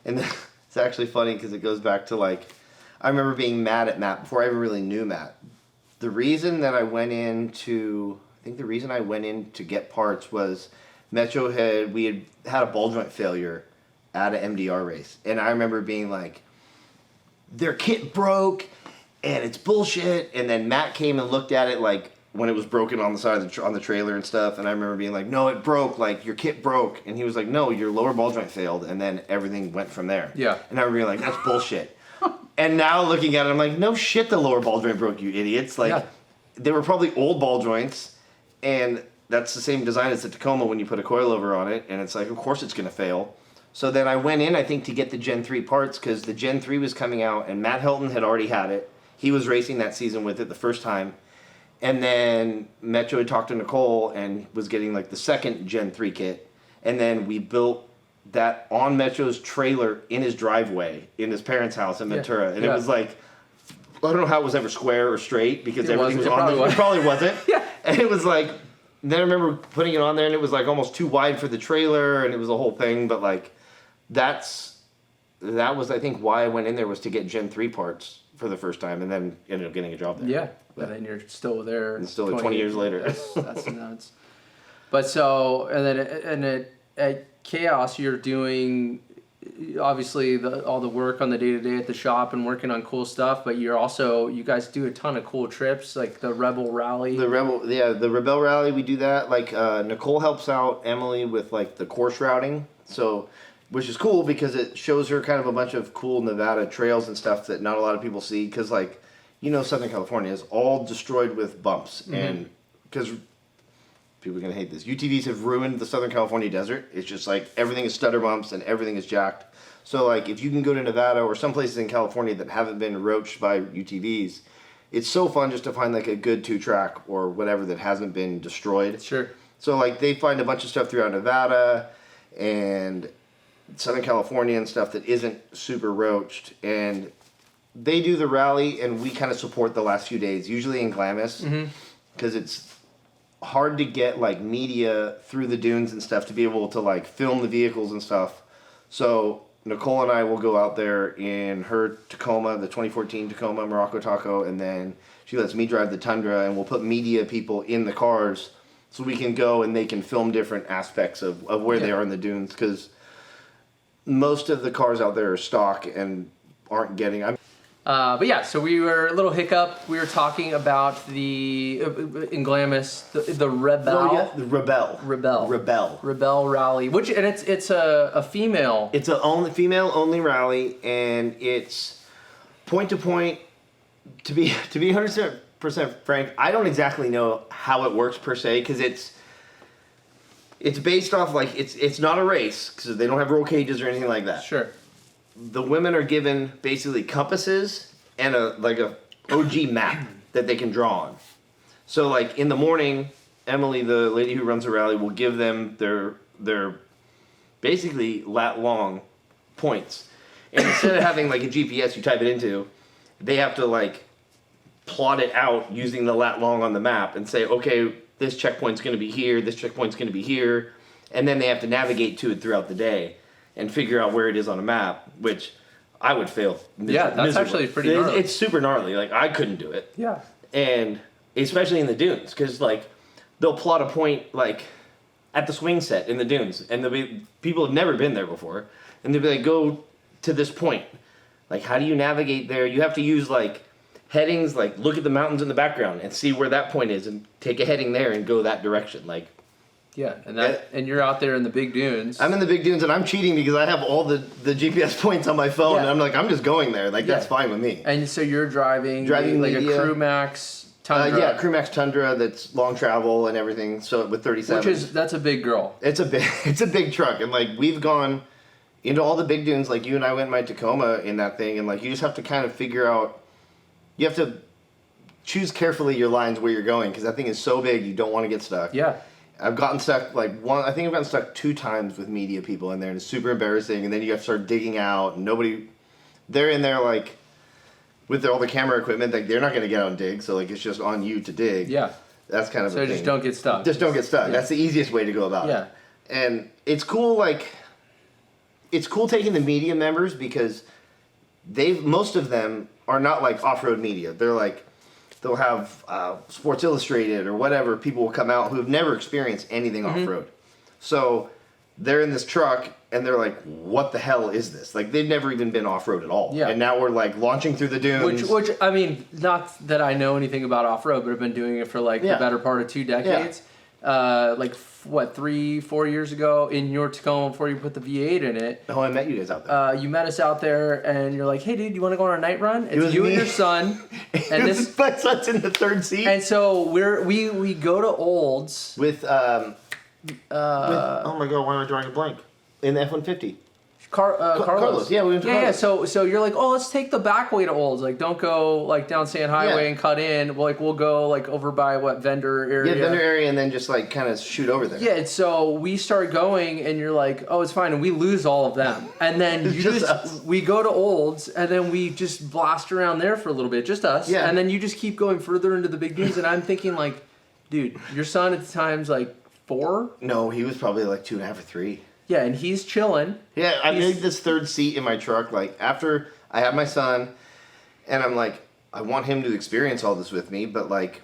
and it's actually funny because it goes back to like, I remember being mad at Matt before I ever really knew Matt. The reason that I went in to get parts was we had a ball joint failure at an MDR race, and I remember being like, their kit broke, and it's bullshit. And then Matt came and looked at it like, when it was broken on the side of on the trailer and stuff, and I remember being like, no, it broke, like, your kit broke, and he was like, no, your lower ball joint failed, and then everything went from there. Yeah. And I remember being like, that's bullshit. And now looking at it, I'm like, no shit, the lower ball joint broke, you idiots. Like, they were probably old ball joints, and that's the same design as the Tacoma when you put a coilover on it, and it's like, of course it's going to fail. So then I went in, I think, to get the Gen 3 parts, because the Gen 3 was coming out, and Matt Hilton had already had it. He was racing that season with it the first time. And then Metro had talked to Nicole and was getting like the second Gen 3 kit. And then we built that on Metro's trailer in his driveway in his parents' house in Ventura. And it was like, I don't know how it was ever square or straight because everything was on there. It probably wasn't. And it was like, then I remember putting it on there and it was like almost too wide for the trailer and it was a whole thing. But like, that was, I think, why I went in there was to get Gen 3 parts for the first time and then ended up getting a job there. Yeah. And then you're still there. And still 20 years later. That's nuts. But so, and then at Chaos, you're doing obviously all the work on the day-to-day at the shop and working on cool stuff, but you guys do a ton of cool trips, like the Rebel Rally. The Rebel Rally, we do that. Like, Nicole helps out Emily with, like, the course routing. So, which is cool because it shows her kind of a bunch of cool Nevada trails and stuff that not a lot of people see. Because, like, Southern California is all destroyed with bumps. Mm-hmm. And because people are going to hate this, UTVs have ruined the Southern California desert. It's just like everything is stutter bumps and everything is jacked. So, like, if you can go to Nevada or some places in California that haven't been roached by UTVs, it's so fun just to find, like, a good 2-track or whatever that hasn't been destroyed. Sure. So, like, they find a bunch of stuff throughout Nevada and Southern California and stuff that isn't super roached. And they do the rally, and we kind of support the last few days, usually in Glamis, because it's hard to get, like, media through the dunes and stuff to be able to, like, film the vehicles and stuff. So Nicole and I will go out there in her Tacoma, the 2014 Tacoma Morocco Taco, and then she lets me drive the Tundra, and we'll put media people in the cars so we can go and they can film different aspects of where they are in the dunes, because most of the cars out there are stock and aren't getting... But yeah, so we were a little hiccup. We were talking about the in Glamis, the Rebel. Oh yeah, the Rebel Rally, and it's a female. It's a female only rally, and it's point to point. To be 100% frank, I don't exactly know how it works per se, because it's based off, like, it's not a race because they don't have roll cages or anything like that. Sure. The women are given basically compasses and a OG map that they can draw on. So, like, in the morning, Emily, the lady who runs the rally, will give them their basically lat long points. And instead of having, like, a GPS you type it into, they have to, like, plot it out using the lat long on the map and say, okay, this checkpoint's going to be here, this checkpoint's going to be here, and then they have to navigate to it throughout the day and figure out where it is on a map, which I would fail. Yeah, that's actually pretty gnarly. It's super gnarly. Like, I couldn't do it. Yeah. And especially in the dunes, because, like, they'll plot a point, like, at the swing set in the dunes, and there'll be people have never been there before, and they'll be like, go to this point. Like, how do you navigate there? You have to use, like, headings, like, look at the mountains in the background and see where that point is and take a heading there and go that direction. Like, yeah, and you're out there in the big dunes. I'm in the big dunes, and I'm cheating because I have all the GPS points on my phone, and I'm like, I'm just going there. Like, that's fine with me. And so you're driving like media. A Crew Max Tundra. Yeah, Crew Max Tundra that's long travel and everything. So with 37, that's a big girl. It's a big truck, and, like, we've gone into all the big dunes. Like, you and I went in my Tacoma in that thing, and, like, you just have to kind of figure out. You have to choose carefully your lines where you're going, because that thing is so big you don't want to get stuck. Yeah. I've gotten stuck, like, I think I've gotten stuck 2 times with media people in there, and it's super embarrassing, and then you have to start digging out, and they're in there, like, with all the camera equipment, like, they're not going to get out and dig, so, like, it's just on you to dig. Yeah. That's kind of a thing. So just don't get stuck. Just don't get stuck. Yeah. That's the easiest way to go about it. And it's cool, like, it's cool taking the media members, because most of them are not, like, off-road media. They're, like, they'll have Sports Illustrated or whatever. People will come out who have never experienced anything off-road. So they're in this truck, and they're like, what the hell is this? Like, they've never even been off-road at all. Yeah. And now we're, like, launching through the dunes. Which I mean, not that I know anything about off-road, but I've been doing it for, like, the better part of 2 decades. Yeah. Like, 3-4 years ago in your Tacoma before you put the V8 in it. Oh, I met you guys out there. You met us out there, and you're like, hey, dude, you want to go on a night run? It's you and your son. And my son's in the 3rd seat. And so we go to Olds. With oh my God, why am I drawing a blank? In the F-150. Carlos. Yeah, we went to Carlos. Yeah. So you're like, oh, let's take the back way to Olds. Like, don't go, like, down Sand Highway and cut in. We'll go, like, over by vendor area. Yeah, vendor area, and then just, like, kind of shoot over there. Yeah. And so we start going, and you're like, oh, it's fine, and we lose all of them. And then we go to Olds, and then we just blast around there for a little bit, just us. Yeah. And then you just keep going further into the big dunes, and I'm thinking, like, dude, your son at the time's like 4. No, he was probably like 2.5 or 3. Yeah, and he's chilling. Yeah, I made this 3rd seat in my truck, like, after I had my son, and I'm like, I want him to experience all this with me, but, like,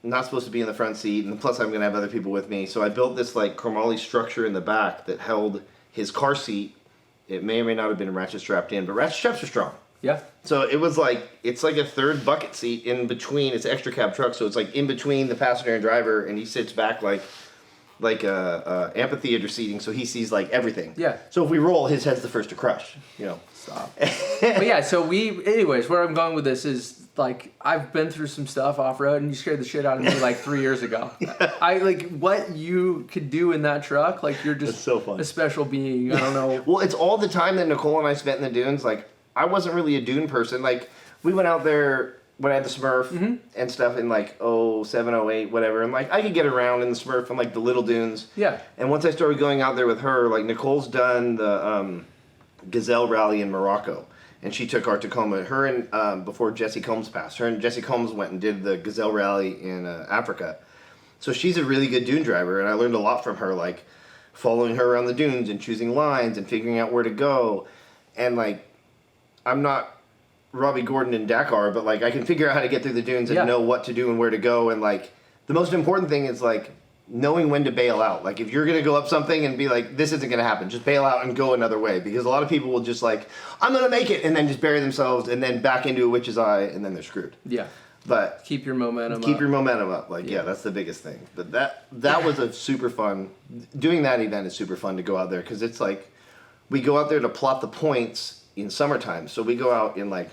I'm not supposed to be in the front seat, and plus I'm going to have other people with me, so I built this, like, chromoly structure in the back that held his car seat It may or may not have been ratchet strapped in, but ratchet straps are strong. Yeah. So it was like, it's like a third bucket seat in between. It's extra cab truck, so it's like in between the passenger and driver, and he sits back like a amphitheater seating, so he sees like everything. Yeah. So if we roll, his head's the first to crush. You know. Stop. But yeah, so anyways, where I'm going with this is like I've been through some stuff off road, and you scared the shit out of me like 3 years ago. I like what you could do in that truck. Like you're just so fun. A special being. I don't know. Well, it's all the time that Nicole and I spent in the dunes. Like I wasn't really a dune person. Like we went out there when I had the Smurf and stuff in like 07, 08, whatever. And like I could get around in the Smurf and like the little dunes. Yeah. And once I started going out there with her, like Nicole's done the Gazelle Rally in Morocco. And she took our Tacoma. Her and, before Jesse Combs passed, her and Jesse Combs went and did the Gazelle Rally in Africa. So she's a really good dune driver, and I learned a lot from her, like following her around the dunes and choosing lines and figuring out where to go. And like, I'm not Robbie Gordon in Dakar, but like I can figure out how to get through the dunes and know what to do and where to go. And like, the most important thing is like knowing when to bail out. Like if you're going to go up something and be like, this isn't going to happen, just bail out and go another way. Because a lot of people will just like, I'm going to make it, and then just bury themselves and then back into a witch's eye, and then they're screwed. Yeah. But keep your momentum Keep your momentum up. Like, yeah, that's the biggest thing. But that was a super fun, doing that event is super fun to go out there. Because it's like, we go out there to plot the points in summertime. So we go out in like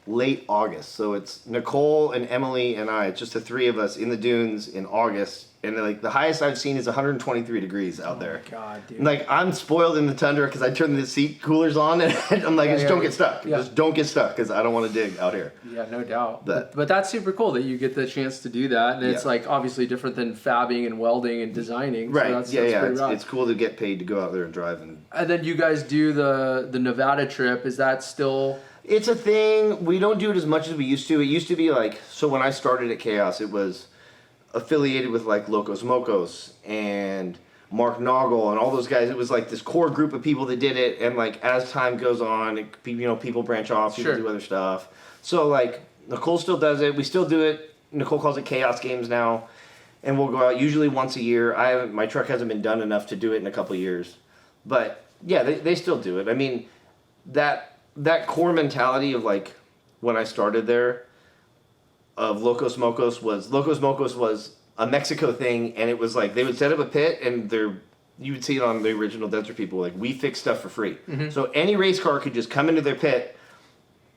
late August. So it's Nicole and Emily and I, it's just the three of us in the dunes in August. And like the highest I've seen is 123 degrees out there. Oh God, dude. And like I'm spoiled in the tundra because I turn the seat coolers on and I'm like, just don't get stuck. Yeah. Just don't get stuck because I don't want to dig out here. Yeah, no doubt. But that's super cool that you get the chance to do that. And it's like obviously different than fabbing and welding and designing. Right. So that's It's cool to get paid to go out there and drive. And then you guys do the Nevada trip. Is that still... It's a thing. We don't do it as much as we used to. It used to be like, so when I started at Chaos, it was affiliated with like Locos Mocos and Mark Noggle and all those guys. It was like this core group of people that did it. And like as time goes on, people branch off, people do other stuff. So like Nicole still does it. We still do it. Nicole calls it Chaos Games now. And we'll go out usually once a year. My truck hasn't been done enough to do it in a couple of years. But yeah, they still do it. I mean, that core mentality of like when I started there of Locos Mocos was a Mexico thing, and it was like they would set up a pit and you would see it on the original Desert People, like we fix stuff for free. Mm-hmm. So any race car could just come into their pit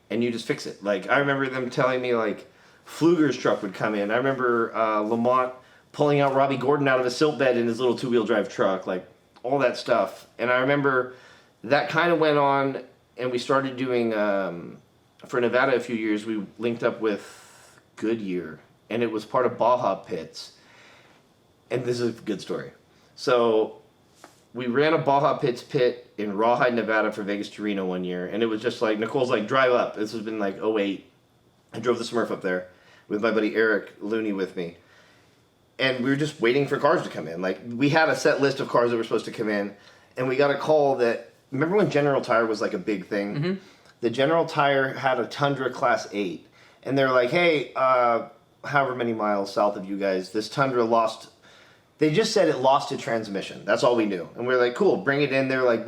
and you just fix it. Like I remember them telling me like Pfluger's truck would come in. I remember Lamont pulling out Robbie Gordon out of a silt bed in his little 2-wheel drive truck, like all that stuff. And I remember that kind of went on. And we started doing, for Nevada a few years, we linked up with Goodyear. And it was part of Baja Pits. And this is a good story. So we ran a Baja Pits pit in Rawhide, Nevada for Vegas to Reno one year. And it was just like, Nicole's like, drive up. This has been like 08. I drove the Smurf up there with my buddy Eric Looney with me. And we were just waiting for cars to come in. Like, we had a set list of cars that were supposed to come in. And we got a call that... Remember when General Tire was like a big thing? Mm-hmm. The General Tire had a Tundra Class 8. And they're like, hey, however many miles south of you guys, this Tundra lost... They just said it lost a transmission. That's all we knew. And we were like, cool, bring it in. They're like,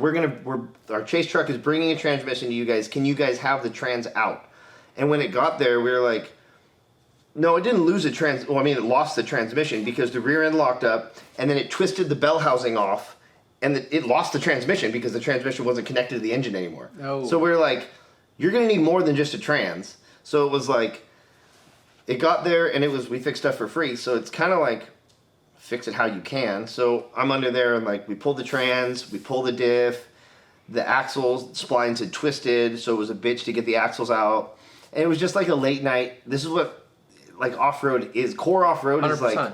our chase truck is bringing a transmission to you guys. Can you guys have the trans out? And when it got there, we were like, no, it didn't lose it lost the transmission because the rear end locked up and then it twisted the bell housing off. And it lost the transmission because the transmission wasn't connected to the engine anymore. Oh. So we were like, you're going to need more than just a trans. So it was like, it got there and we fixed stuff for free. So it's kind of like, fix it how you can. So I'm under there and like, we pulled the trans, we pulled the diff, the axles, splines had twisted. So it was a bitch to get the axles out. And it was just like a late night. This is what like off-road is. Core off-road 100%. Is like,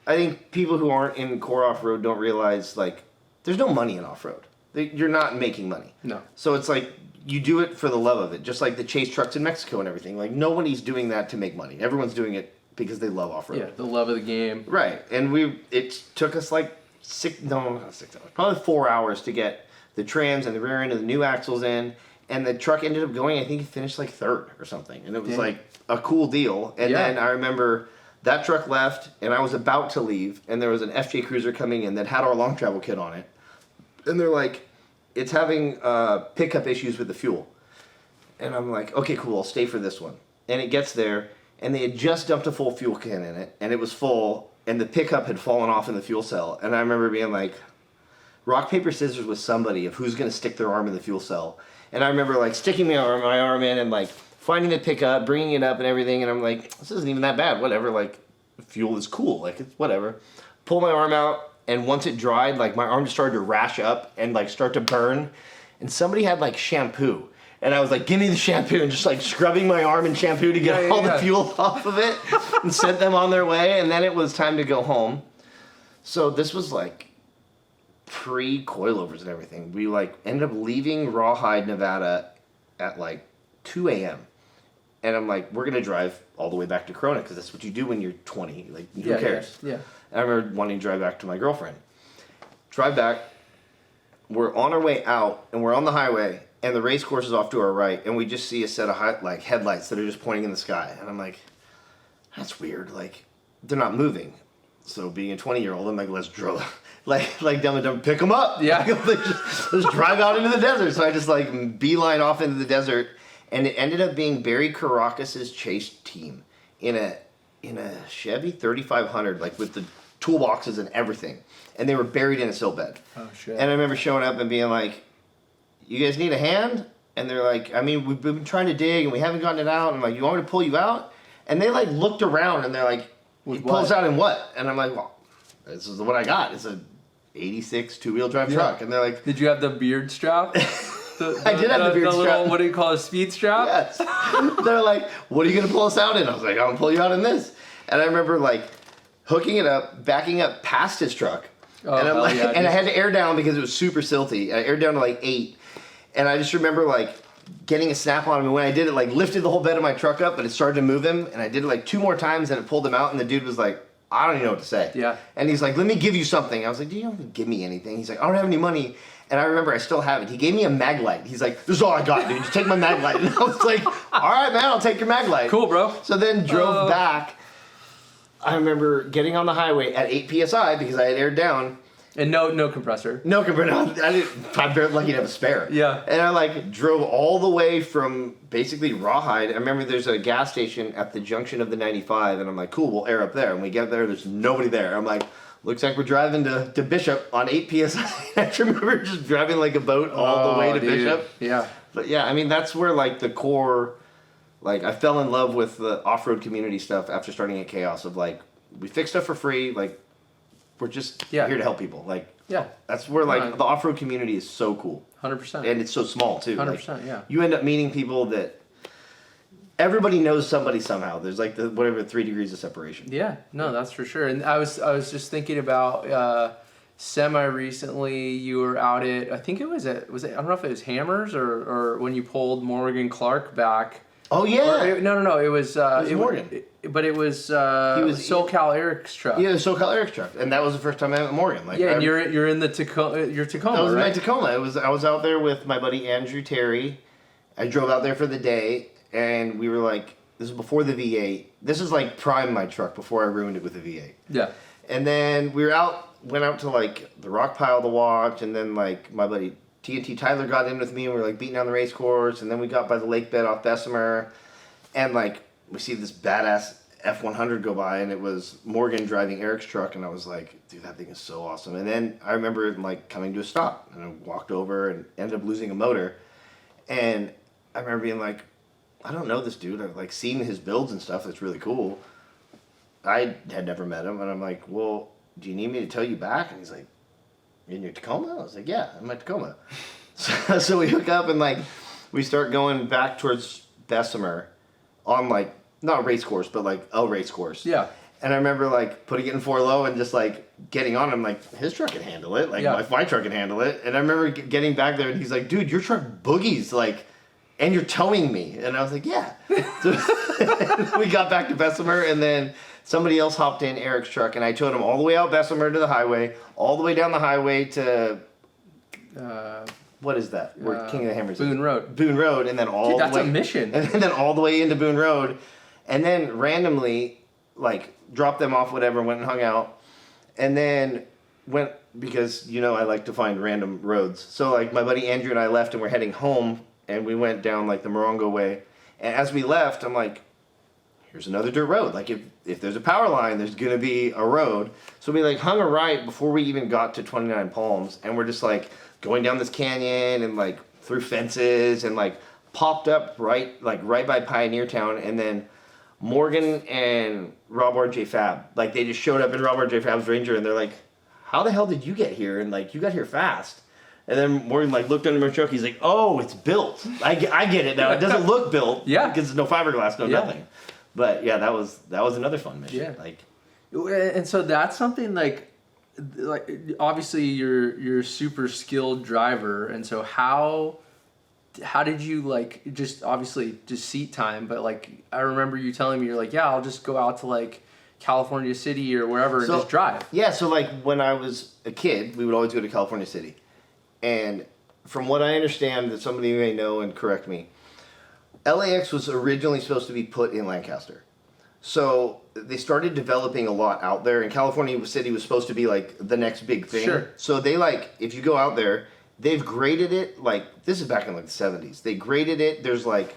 I think people who aren't in core off-road don't realize like, there's no money in off-road. You're not making money. No. So it's like, you do it for the love of it. Just like the chase trucks in Mexico and everything. Like, nobody's doing that to make money. Everyone's doing it because they love off-road. Yeah, the love of the game. Right. And it took us like not 6 hours. Probably 4 hours to get the trams and the rear end and the new axles in. And the truck ended up going, I think it finished like third or something. And it was like a cool deal. And then I remember... That truck left, and I was about to leave, and there was an FJ Cruiser coming in that had our long travel kit on it. And they're like, it's having pickup issues with the fuel. And I'm like, okay, cool, I'll stay for this one. And it gets there, and they had just dumped a full fuel can in it, and it was full, and the pickup had fallen off in the fuel cell. And I remember being like, rock, paper, scissors with somebody of who's going to stick their arm in the fuel cell. And I remember like sticking my arm in and like finding the pickup, bringing it up and everything. And I'm like, this isn't even that bad, whatever. Like, fuel is cool, like, it's whatever. Pull my arm out, and once it dried, like, my arm just started to rash up and like start to burn. And somebody had like shampoo. And I was like, give me the shampoo, and just like scrubbing my arm in shampoo to get all the fuel off of it, and sent them on their way. And then it was time to go home. So this was like pre-coilovers and everything. We like ended up leaving Rawhide, Nevada at like 2 a.m. And I'm like, we're going to drive all the way back to Corona, because that's what you do when you're 20. Like, who cares? Yeah. And I remember wanting to drive back to my girlfriend. Drive back. We're on our way out, and we're on the highway, and the race course is off to our right, and we just see a set of headlights that are just pointing in the sky. And I'm like, that's weird. Like, they're not moving. So being a 20-year-old, I'm like, let's drill. like Dumb and Dumber, pick them up. Yeah. let's drive out into the desert. So I just like beeline off into the desert, and it ended up being Barry Caracas's chase team in a Chevy 3500, like with the toolboxes and everything, and they were buried in a silt bed. Oh shit. And I remember showing up and being like, you guys need a hand? And they're like, I mean, we've been trying to dig and we haven't gotten it out. And I'm like, you want me to pull you out? And they like looked around and they're like, you pull us out in what? And I'm like, well, this is what I got. It's a 86 two-wheel drive truck. And they're like, did you have the beard strap? I did have the beard strap. Little, what do you call it, speed strap? Yes. They're like, what are you going to pull us out in? I was like, I'm going to pull you out in this. And I remember like hooking it up, backing up past his truck. Oh, and I'm like, yeah, and I had to air down because it was super silty. I aired down to like 8. And I just remember like getting a snap on him, and when I did it, like lifted the whole bed of my truck up, but it started to move him, and I did it like 2 more times, and it pulled him out, and the dude was like, I don't even know what to say. Yeah. And he's like, let me give you something. I was like, do you don't give me anything? He's like, I don't have any money. And I remember I still have it. He gave me a mag light. He's like, this is all I got, dude. Just take my mag light. And I was like, all right, man, I'll take your mag light. Cool, bro. So then drove back. I remember getting on the highway at 8 PSI because I had aired down. And no compressor. No compressor. I'm very lucky to have a spare. Yeah. And I like drove all the way from basically Rawhide. I remember there's a gas station at the junction of the 95, and I'm like, cool, we'll air up there. And we get there, there's nobody there. I'm like, looks like we're driving to Bishop on 8 PSI. I remember just driving like a boat all the way to Bishop. Yeah. But yeah, I mean, that's where like the core, like I fell in love with the off-road community stuff after starting at Chaos of like, we fix stuff for free, like we're just here to help people. Like, that's where like the off-road community is so cool. 100%. And it's so small too. 100%, like, yeah. You end up meeting people that everybody knows somebody somehow. There's like the whatever 3 degrees of separation. Yeah, no, that's for sure. And I was just thinking about semi recently. You were out at, I think it was I don't know if it was Hammers or when you pulled Morgan Clark back. Oh yeah. No. It was Morgan. But it was SoCal Eric's truck. Yeah, it was SoCal Eric's truck, and that was the first time I met Morgan. Like, and you're in the Tacoma. You're Tacoma, that was right? my Tacoma. I was out there with my buddy Andrew Terry. I drove out there for the day, and we were like, this is before the V8. This is like prime my truck before I ruined it with the V8. Yeah. And then we went out to like the rock pile to watch, and then like my buddy TNT Tyler got in with me, and we were like beating down the race course, and then we got by the lake bed off Bessemer, and like we see this badass F100 go by, and it was Morgan driving Eric's truck, and I was like, dude, that thing is so awesome. And then I remember it like coming to a stop, and I walked over and ended up losing a motor, and I remember being like, I don't know this dude. I've like seen his builds and stuff. That's really cool. I had never met him, and I'm like, well, do you need me to tow you back? And he's like, in your Tacoma? I was like, yeah, in my Tacoma. So we hook up and like we start going back towards Bessemer on like not a race course, but like a race course. Yeah. And I remember like putting it in 4 low and just like getting on him, like his truck can handle it, like my truck can handle it. And I remember getting back there and he's like, dude, your truck boogies, like, and you're towing me. And I was like, yeah. So we got back to Bessemer, and then somebody else hopped in Eric's truck, and I towed him all the way out Bessemer to the highway, all the way down the highway to what is that? Where King of the Hammers Boone is? Road. Boone Road, and then all Dude, the way. that's a mission. And then all the way into Boone Road, and then randomly, like, dropped them off, whatever, went and hung out, and then went because I like to find random roads. So like my buddy Andrew and I left and we're heading home, and we went down like the Morongo way. And as we left, I'm like, here's another dirt road. Like if there's a power line, there's gonna be a road. So we like hung a right before we even got to 29 Palms, and we're just like going down this canyon and like through fences and like popped up right by Pioneer Town, and then Morgan and Rob RJ Fab, like they just showed up in Rob RJ Fab's Ranger, and they're like, how the hell did you get here? And like, you got here fast. And then Morgan like looked under my truck. He's like, oh, it's built. I get it now. It doesn't look built. Yeah. Because there's no fiberglass, no nothing. But yeah, that was another fun mission. Yeah. Like, and so that's something like obviously you're a super skilled driver, and so how did you like just obviously just seat time, but like I remember you telling me you're like, yeah, I'll just go out to like California City or wherever and just drive. Yeah, so like when I was a kid, we would always go to California City. And from what I understand, that somebody may know and correct me, LAX was originally supposed to be put in Lancaster. So they started developing a lot out there, and California City was supposed to be like the next big thing. Sure. So they like, if you go out there, they've graded it, like, this is back in like the 70s. They graded it, there's like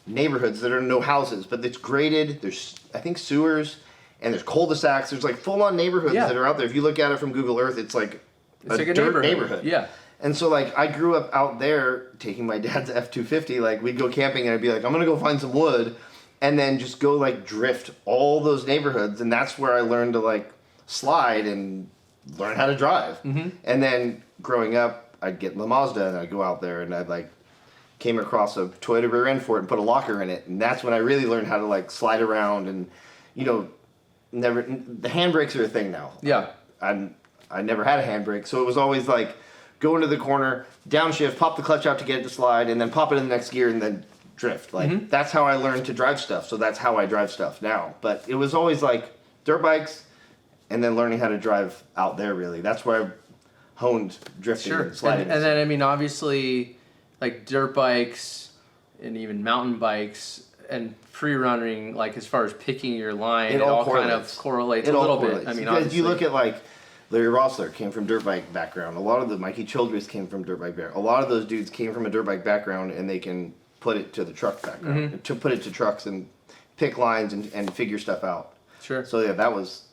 neighborhoods that are no houses, but it's graded, there's, I think, sewers, and there's cul-de-sacs, there's like full-on neighborhoods that are out there. If you look at it from Google Earth, it's like a dirt neighborhood. Yeah. And so like I grew up out there taking my dad's F-250, like we'd go camping and I'd be like, I'm gonna go find some wood, and then just go like drift all those neighborhoods, and that's where I learned to like slide and learn how to drive. Mm-hmm. And then growing up, I'd get the Mazda and I'd go out there and I'd like came across a Toyota rear end for it and put a locker in it, and that's when I really learned how to like slide around. And the handbrakes are a thing now. Yeah. I never had a handbrake, so it was always like go into the corner, downshift, pop the clutch out to get it to slide, and then pop it in the next gear and then drift. Like that's how I learned to drive stuff. So that's how I drive stuff now. But it was always like dirt bikes, and then learning how to drive out there. Really, that's where I honed drifting and sliding. And then I mean, obviously, like dirt bikes and even mountain bikes and free running, like as far as picking your line, it all kind of correlates a little bit. I mean, because you look at like Larry Rossler came from dirt bike background. A lot of the Mikey Childress came from dirt bike background. A lot of those dudes came from a dirt bike background, and they can put it to the truck background, to put it to trucks and pick lines and figure stuff out. Sure. So yeah, that was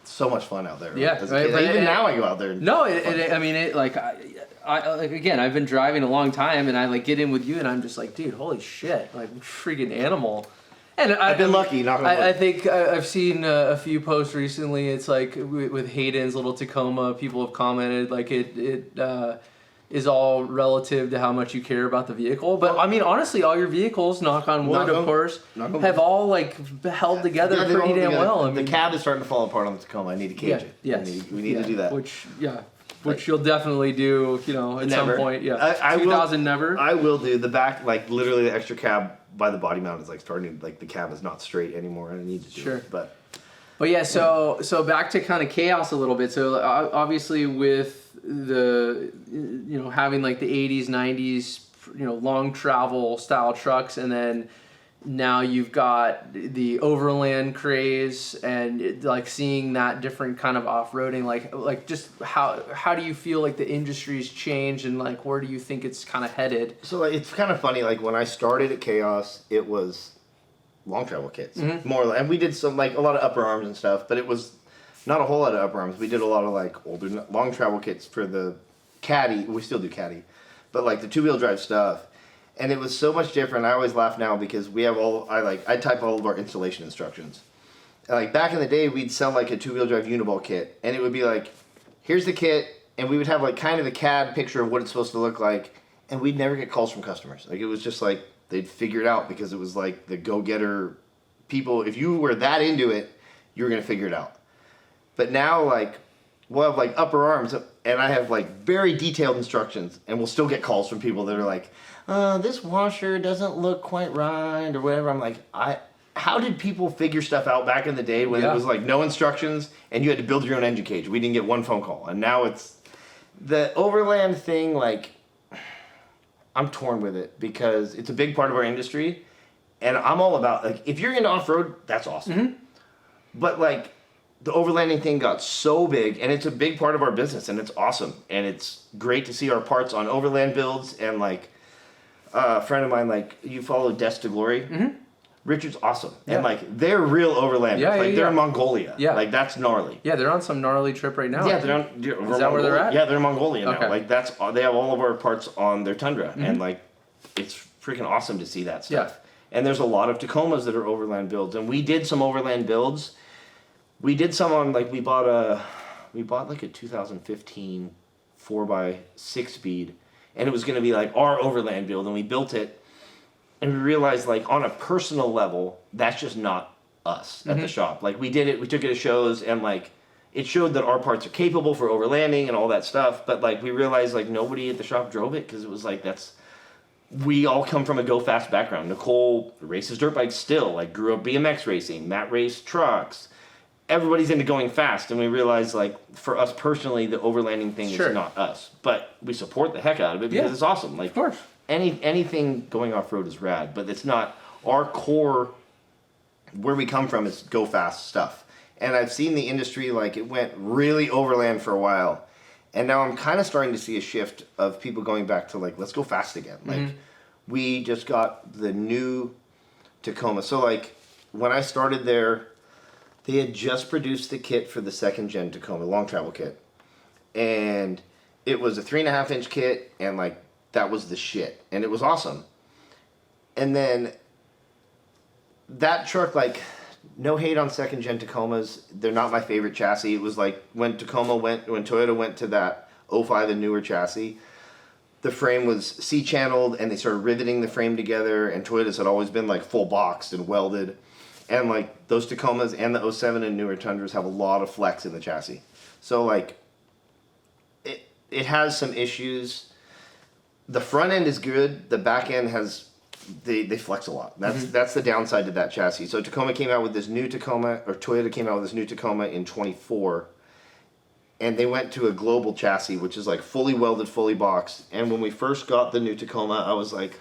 so much fun out there. Yeah, as a kid. But even now I go out there. I mean, like I like again, I've been driving a long time, and I like get in with you, and I'm just like, dude, holy shit, like freaking animal. And I've been lucky. I think I've seen a few posts recently. It's like with Hayden's little Tacoma, people have commented like it is all relative to how much you care about the vehicle. But I mean, honestly, all your vehicles, knock on wood, of course, have all like held together pretty damn well. I mean, the cab is starting to fall apart on the Tacoma. I need to cage it. Yes. We need to do that. Which you'll definitely do, at some point. Yeah, I 2000 never. I will do the back, like literally the extra cab by the body mount is like starting, like the cab is not straight anymore, and I need to do it. But yeah, so back to kind of chaos a little bit. So obviously with the having like the 80s, 90s, long travel style trucks, and then now you've got the overland craze and like seeing that different kind of off-roading, like just how do you feel like the industry's changed, and like where do you think it's kind of headed? So like, it's kind of funny, like when I started at Chaos, it was long travel kits, more, and we did some like a lot of upper arms and stuff, but it was not a whole lot of upper arms. We did a lot of like older long travel kits for the Caddy. We still do Caddy, but like the 2-wheel drive stuff. And it was so much different. I always laugh now because we have I type all of our installation instructions. And like back in the day, we'd sell like a 2-wheel drive Uniball kit, and it would be like, here's the kit, and we would have like kind of a CAD picture of what it's supposed to look like, and we'd never get calls from customers. Like it was just like they'd figure it out because it was like the go-getter people. If you were that into it, you were gonna figure it out. But now like we'll have like upper arms, and I have like very detailed instructions, and we'll still get calls from people that are like, this washer doesn't look quite right, or whatever. I'm like, how did people figure stuff out back in the day when it was like no instructions and you had to build your own engine cage? We didn't get one phone call, and now it's the overland thing. Like, I'm torn with it because it's a big part of our industry, and I'm all about like if you're into off road, that's awesome. But like, the overlanding thing got so big, and it's a big part of our business, and it's awesome, and it's great to see our parts on overland builds. And like a friend of mine, like you follow Death to Glory. Mm-hmm. Richard's awesome, and like they're real overlanders. They're in Mongolia. Yeah, like that's gnarly. Yeah, they're on some gnarly trip right now. Yeah, they're on. Is that where they're at? Yeah, they're in Mongolia now. Like they have all of our parts on their Tundra, and like it's freaking awesome to see that stuff. Yeah. And there's a lot of Tacomas that are overland builds, and we did some overland builds. We did some on like we bought like a 2015 4x6 speed, and it was going to be like our overland build, and we built it. And we realized, like, on a personal level, that's just not us at the shop. Like, we did it, we took it to shows, and, like, it showed that our parts are capable for overlanding and all that stuff. But, like, we realized, like, nobody at the shop drove it because it was, like, we all come from a go-fast background. Nicole races dirt bikes still, like, grew up BMX racing. Matt raced trucks. Everybody's into going fast. And we realized, like, for us personally, the overlanding thing is not us. But we support the heck out of it because it's awesome. Like, of course. Anything going off-road is rad, but it's not our core. Where we come from is go fast stuff, and I've seen the industry, like, it went really overland for a while, and now I'm kind of starting to see a shift of people going back to, like, let's go fast again. Like, we just got the new Tacoma, so like when I started there, they had just produced the kit for the 2nd gen Tacoma long travel kit, and it was a 3.5-inch kit, and like that was the shit, and it was awesome. And then that truck, like, no hate on 2nd gen Tacomas, they're not my favorite chassis. It was like when Toyota went to that 05 and newer chassis, the frame was C-channeled, and they started riveting the frame together, and Toyotas had always been like full boxed and welded, and like those Tacomas and the 07 and newer Tundras have a lot of flex in the chassis. So like it has some issues. The front end is good. The back end has, they flex a lot. That's the downside to that chassis. So Tacoma came out with this new Tacoma, or Toyota came out with this new Tacoma in 24, and they went to a global chassis, which is like fully welded, fully boxed. And when we first got the new Tacoma, I was like,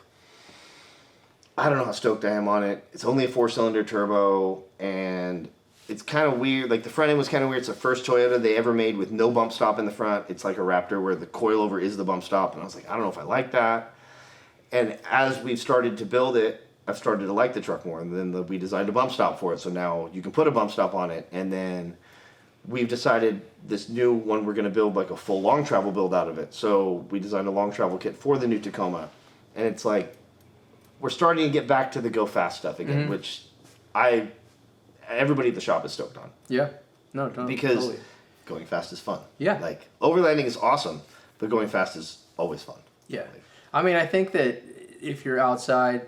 I don't know how stoked I am on it. It's only a 4-cylinder turbo, and it's kind of weird. Like, the front end was kind of weird. It's the first Toyota they ever made with no bump stop in the front. It's like a Raptor where the coilover is the bump stop. And I was like, I don't know if I like that. And as we've started to build it, I've started to like the truck more. And then we designed a bump stop for it. So now you can put a bump stop on it. And then we've decided this new one, we're going to build like a full long travel build out of it. So we designed a long travel kit for the new Tacoma. And it's like, we're starting to get back to the go fast stuff again, which everybody at the shop is stoked on. Yeah. No, totally. Because going fast is fun. Yeah. Like, overlanding is awesome, but going fast is always fun. Yeah. Like, I mean, I think that if you're outside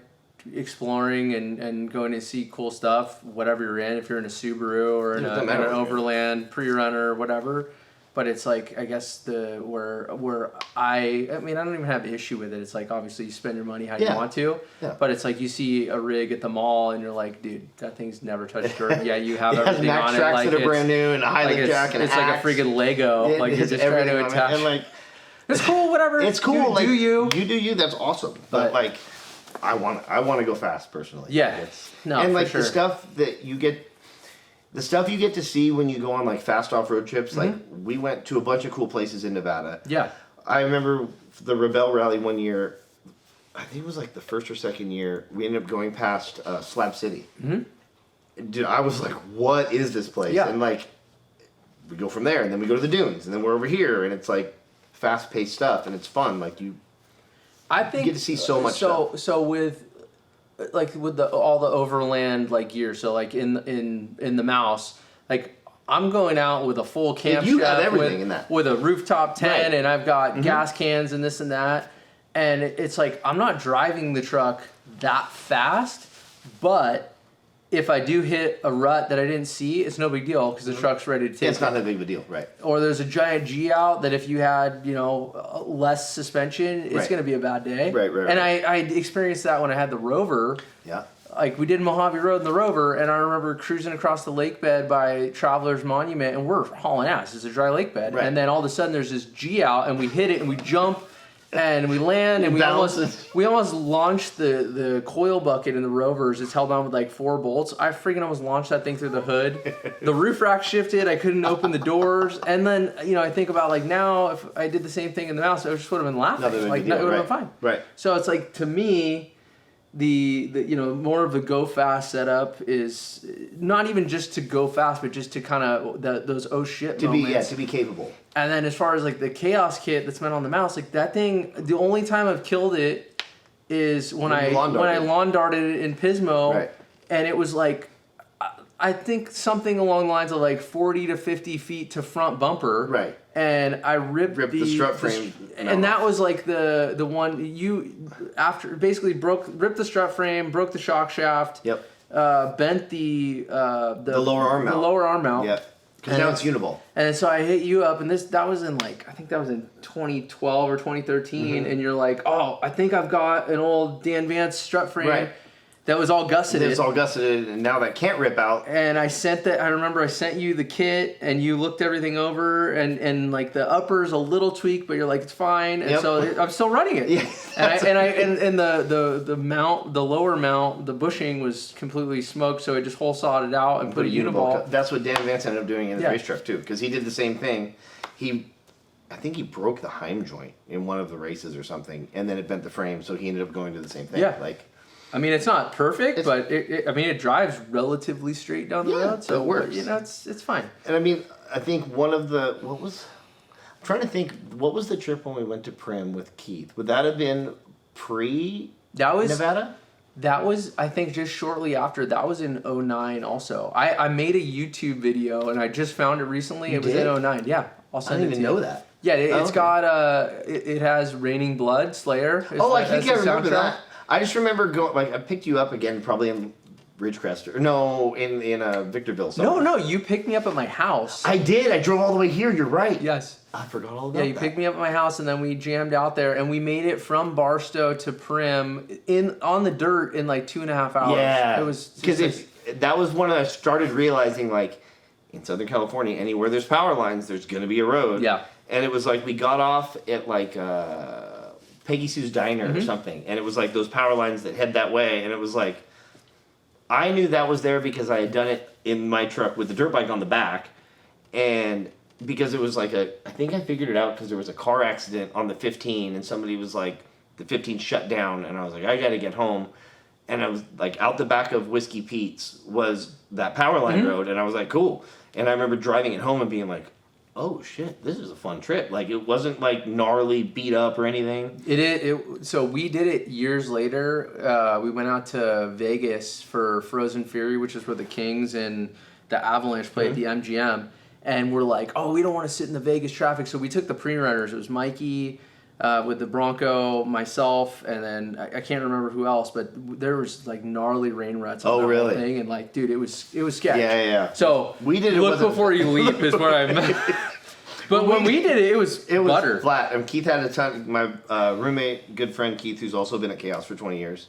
exploring and going to see cool stuff, whatever you're in, if you're in a Subaru or in an overland pre-runner or whatever, but it's like, I guess where I mean, I don't even have issue with it. It's like, obviously you spend your money how you want to, but it's like you see a rig at the mall and you're like, dude, that thing's never touched dirt. Yeah, you have everything on it. Like, that are brand new and a Highland jack and it's like a freaking Lego. Like, you're just trying to attach. And like, it's cool, whatever. It's cool. You do you. That's awesome. But like, I want to go fast personally. Yeah. And like the stuff that you get. The stuff you get to see when you go on like fast off-road trips, like we went to a bunch of cool places in Nevada. Yeah. I remember the Rebel Rally one year, I think it was like the first or second year, we ended up going past Slab City. Dude, I was like, what is this place? Yeah. And like, we go from there and then we go to the dunes and then we're over here and it's like fast-paced stuff and it's fun. Like you get to see so much stuff. So with all the overland like gear, so like in the Mouse, like I'm going out with a full camp chef with a rooftop tent, and I've got gas cans and this and that, and it's like I'm not driving the truck that fast, but if I do hit a rut that I didn't see, it's no big deal because the truck's ready to take it. It's not that big of a deal, right? Or there's a giant G out that if you had, less suspension, it's going to be a bad day. Right. And I experienced that when I had the Rover. Yeah. Like, we did Mojave Road in the Rover, and I remember cruising across the lake bed by Traveler's Monument, and we're hauling ass. It's a dry lake bed. Right. And then all of a sudden there's this G out, and we hit it, and we jump, And we land, and we Balance. almost launched the coil bucket in the Rovers. It's held on with like 4 bolts. I freaking almost launched that thing through the hood. The roof rack shifted. I couldn't open the doors. And then, I think about like now, if I did the same thing in the mouse, I just would have been laughing. It would have been fine. Right. So it's like, to me, the more of the go fast setup is not even just to go fast, but just to kind of those oh shit moments. To be capable. And then as far as like the Chaos kit that's meant on the mouse, like that thing, the only time I've killed it is when I lawn darted it in Pismo, right. And it was like, I think something along the lines of like 40 to 50 feet to front bumper. Right. And I ripped the strut frame. And that was like the one basically ripped the strut frame, broke the shock shaft. Yep. Bent the lower arm mount. The lower arm mount. Yep. Because now it's uniball. And so I hit you up, and that was in like, I think that was in 2012 or 2013, and you're like, oh, I think I've got an old Dan Vance strut frame. Right. That was all gusseted. It's all gusseted, and now that can't rip out. And I remember I sent you the kit, and you looked everything over, and like the upper's a little tweaked, but you're like, it's fine. And so I'm still running it. Yeah. And the mount, the lower mount, the bushing was completely smoked, so I just hole sawed it out and put a uniball. That's what Dan Vance ended up doing in his race truck too, because he did the same thing. I think he broke the Heim joint in one of the races or something, and then it bent the frame, so he ended up going to the same thing. Yeah. I mean, it's not perfect, but it drives relatively straight down the road, so it works. It's fine. And I mean, I think one of the I'm trying to think, what was the trip when we went to Prim with Keith? Would that have been Nevada? That was, I think, just shortly after. That was in 2009 also. I made a YouTube video, and I just found it recently. It was in 2009. Yeah, I'll send it to you. I didn't even know that. Yeah, it's got it has Raining Blood, Slayer. I think I remember that. I just remember going, like, I picked you up again, probably in Ridgecrest. No, in Victorville. Somewhere. No, you picked me up at my house. I did. I drove all the way here. You're right. Yes. I forgot all about that. Yeah, you picked me up at my house, and then we jammed out there, and we made it from Barstow to Prim on the dirt in like 2.5 hours. Yeah. It was because that was when I started realizing, like, in Southern California, anywhere there's power lines, there's gonna be a road. Yeah. And it was like we got off at like Peggy Sue's Diner or something, and it was like those power lines that head that way, and it was like I knew that was there because I had done it in my truck with the dirt bike on the back, and because it was like I think I figured it out because there was a car accident on the 15, and somebody was like, the 15 shut down, and I was like, I gotta get home, and I was like, out the back of Whiskey Pete's was that power line road, and I was like, cool, and I remember driving it home and being like, oh shit, this is a fun trip. Like, it wasn't like gnarly beat up or anything. So we did it years later. We went out to Vegas for Frozen Fury, which is where the Kings and the Avalanche played at the MGM. And we're like, oh, we don't want to sit in the Vegas traffic. So we took the pre-runners. It was Mikey with the Bronco, myself, and then I can't remember who else, but there was like gnarly rain ruts on that whole thing. And like, dude, it was sketch. Yeah. So we did it. Look before you leap is what I meant. But when we did it, it was butter. Flat. And Keith had a ton. My roommate, good friend Keith, who's also been at Chaos for 20 years,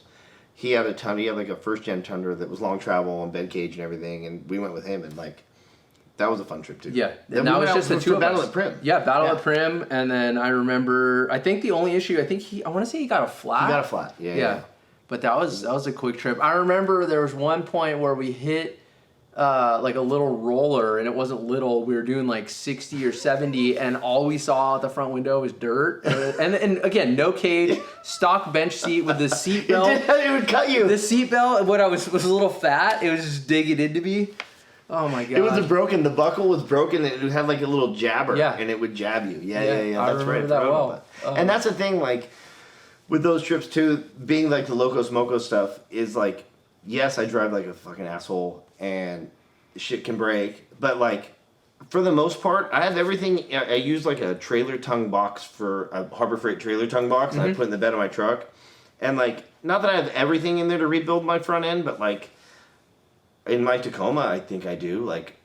he had a ton. He had like a first-gen Tundra that was long travel and bed cage and everything, and we went with him, and like, that was a fun trip too. Yeah, and that was just the two of us. Battle at Prim. Yeah, Battle at Prim, and then I remember. I think the only issue, I want to say he got a flat. He got a flat. Yeah. But that was a quick trip. I remember there was one point where we hit like a little roller, and it wasn't little. We were doing like 60 or 70, and all we saw out the front window was dirt. And again, no cage, stock bench seat with the seat belt. It would cut you. The seat belt, when I was a little fat, it was just digging into me. Oh my god! It was broken. The buckle was broken. And it would have like a little jabber, and it would jab you. Yeah. That's right. That well. And that's the thing, like with those trips too, being like the Locos Moco stuff is like, yes, I drive like a fucking asshole, and shit can break. But like, for the most part, I have everything. I use like a trailer tongue box for a Harbor Freight trailer tongue box, and I put in the bed of my truck. And like, not that I have everything in there to rebuild my front end, but like, in my Tacoma, I think I do. Like,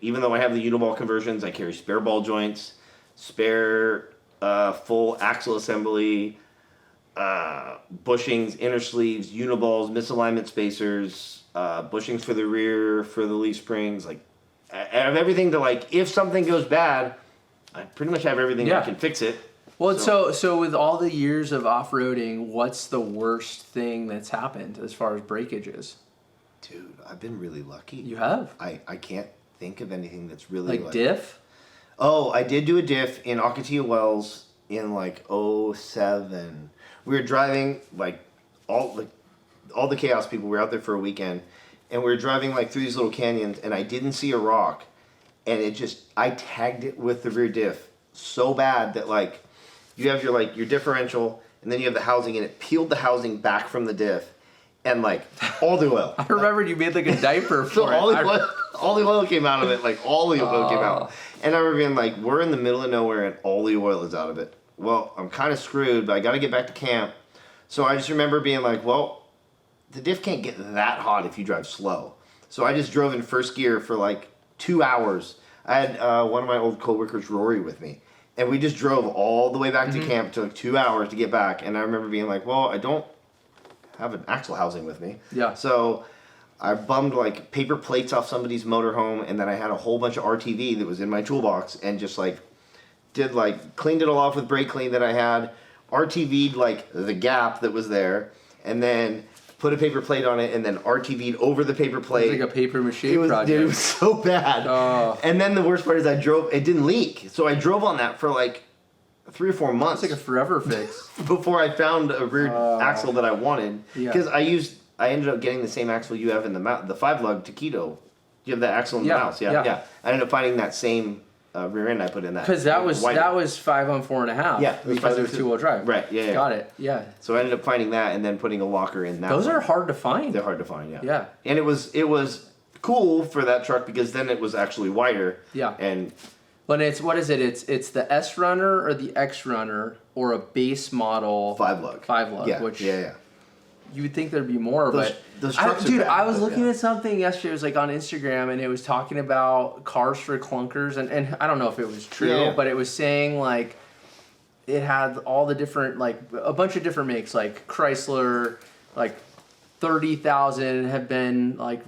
even though I have the uniball conversions, I carry spare ball joints, spare full axle assembly, bushings, inner sleeves, uniballs, misalignment spacers, bushings for the rear, for the leaf springs. Like, I have everything to, like, if something goes bad, I pretty much have everything that can fix it. Well, so with all the years of off-roading, what's the worst thing that's happened as far as breakages? Dude, I've been really lucky. You have? I can't think of anything that's really Like diff? Oh, I did do a diff in Ocotillo Wells in like '07. We were driving like all the chaos people were out there for a weekend, and we were driving like through these little canyons, and I didn't see a rock, and I tagged it with the rear diff so bad that like you have your differential, and then you have the housing, and it peeled the housing back from the diff, and like all the oil. I remembered you made like a diaper for So it. all the oil came out of it, like all the oil came out. And I remember being like, we're in the middle of nowhere and all the oil is out of it. Well, I'm kind of screwed, but I got to get back to camp. So I just remember being like, well, the diff can't get that hot if you drive slow. So I just drove in first gear for like 2 hours. I had one of my old coworkers, Rory, with me. And we just drove all the way back to camp. It took 2 hours to get back. And I remember being like, well, I don't have an axle housing with me. Yeah. So I bummed like paper plates off somebody's motorhome, and then I had a whole bunch of RTV that was in my toolbox, and just like cleaned it all off with brake clean that I had, RTV'd like the gap that was there, and then put a paper plate on it, and then RTV'd over the paper plate. It was like a paper mache project. Dude, it was so bad. Oh. And then the worst part is it didn't leak. So I drove on that for like 3 or 4 months. It's like a forever fix. Before I found a rear axle that I wanted. Because I ended up getting the same axle you have in the 5-lug Taquito. You have that axle in the mouse. Yeah. I ended up finding that same rear end I put in that. Because that was 5 on 4.5. Yeah. Because it was 2-wheel drive. Right, yeah. Got it, yeah. So I ended up finding that and then putting a locker in that. Those are hard to find. They're hard to find, yeah. Yeah. And it was cool for that truck because then it was actually wider. Yeah. And but what is it? It's the S Runner or the X Runner or a base model 5-lug. 5-lug, Yeah. which Yeah. you would think there'd be more, but those trucks are bad, I was but looking at something yesterday. It was like on Instagram, and it was talking about cars for clunkers, and I don't know if it was true, but it was saying like it had all the different, like a bunch of different makes, like Chrysler, like 30,000 have been like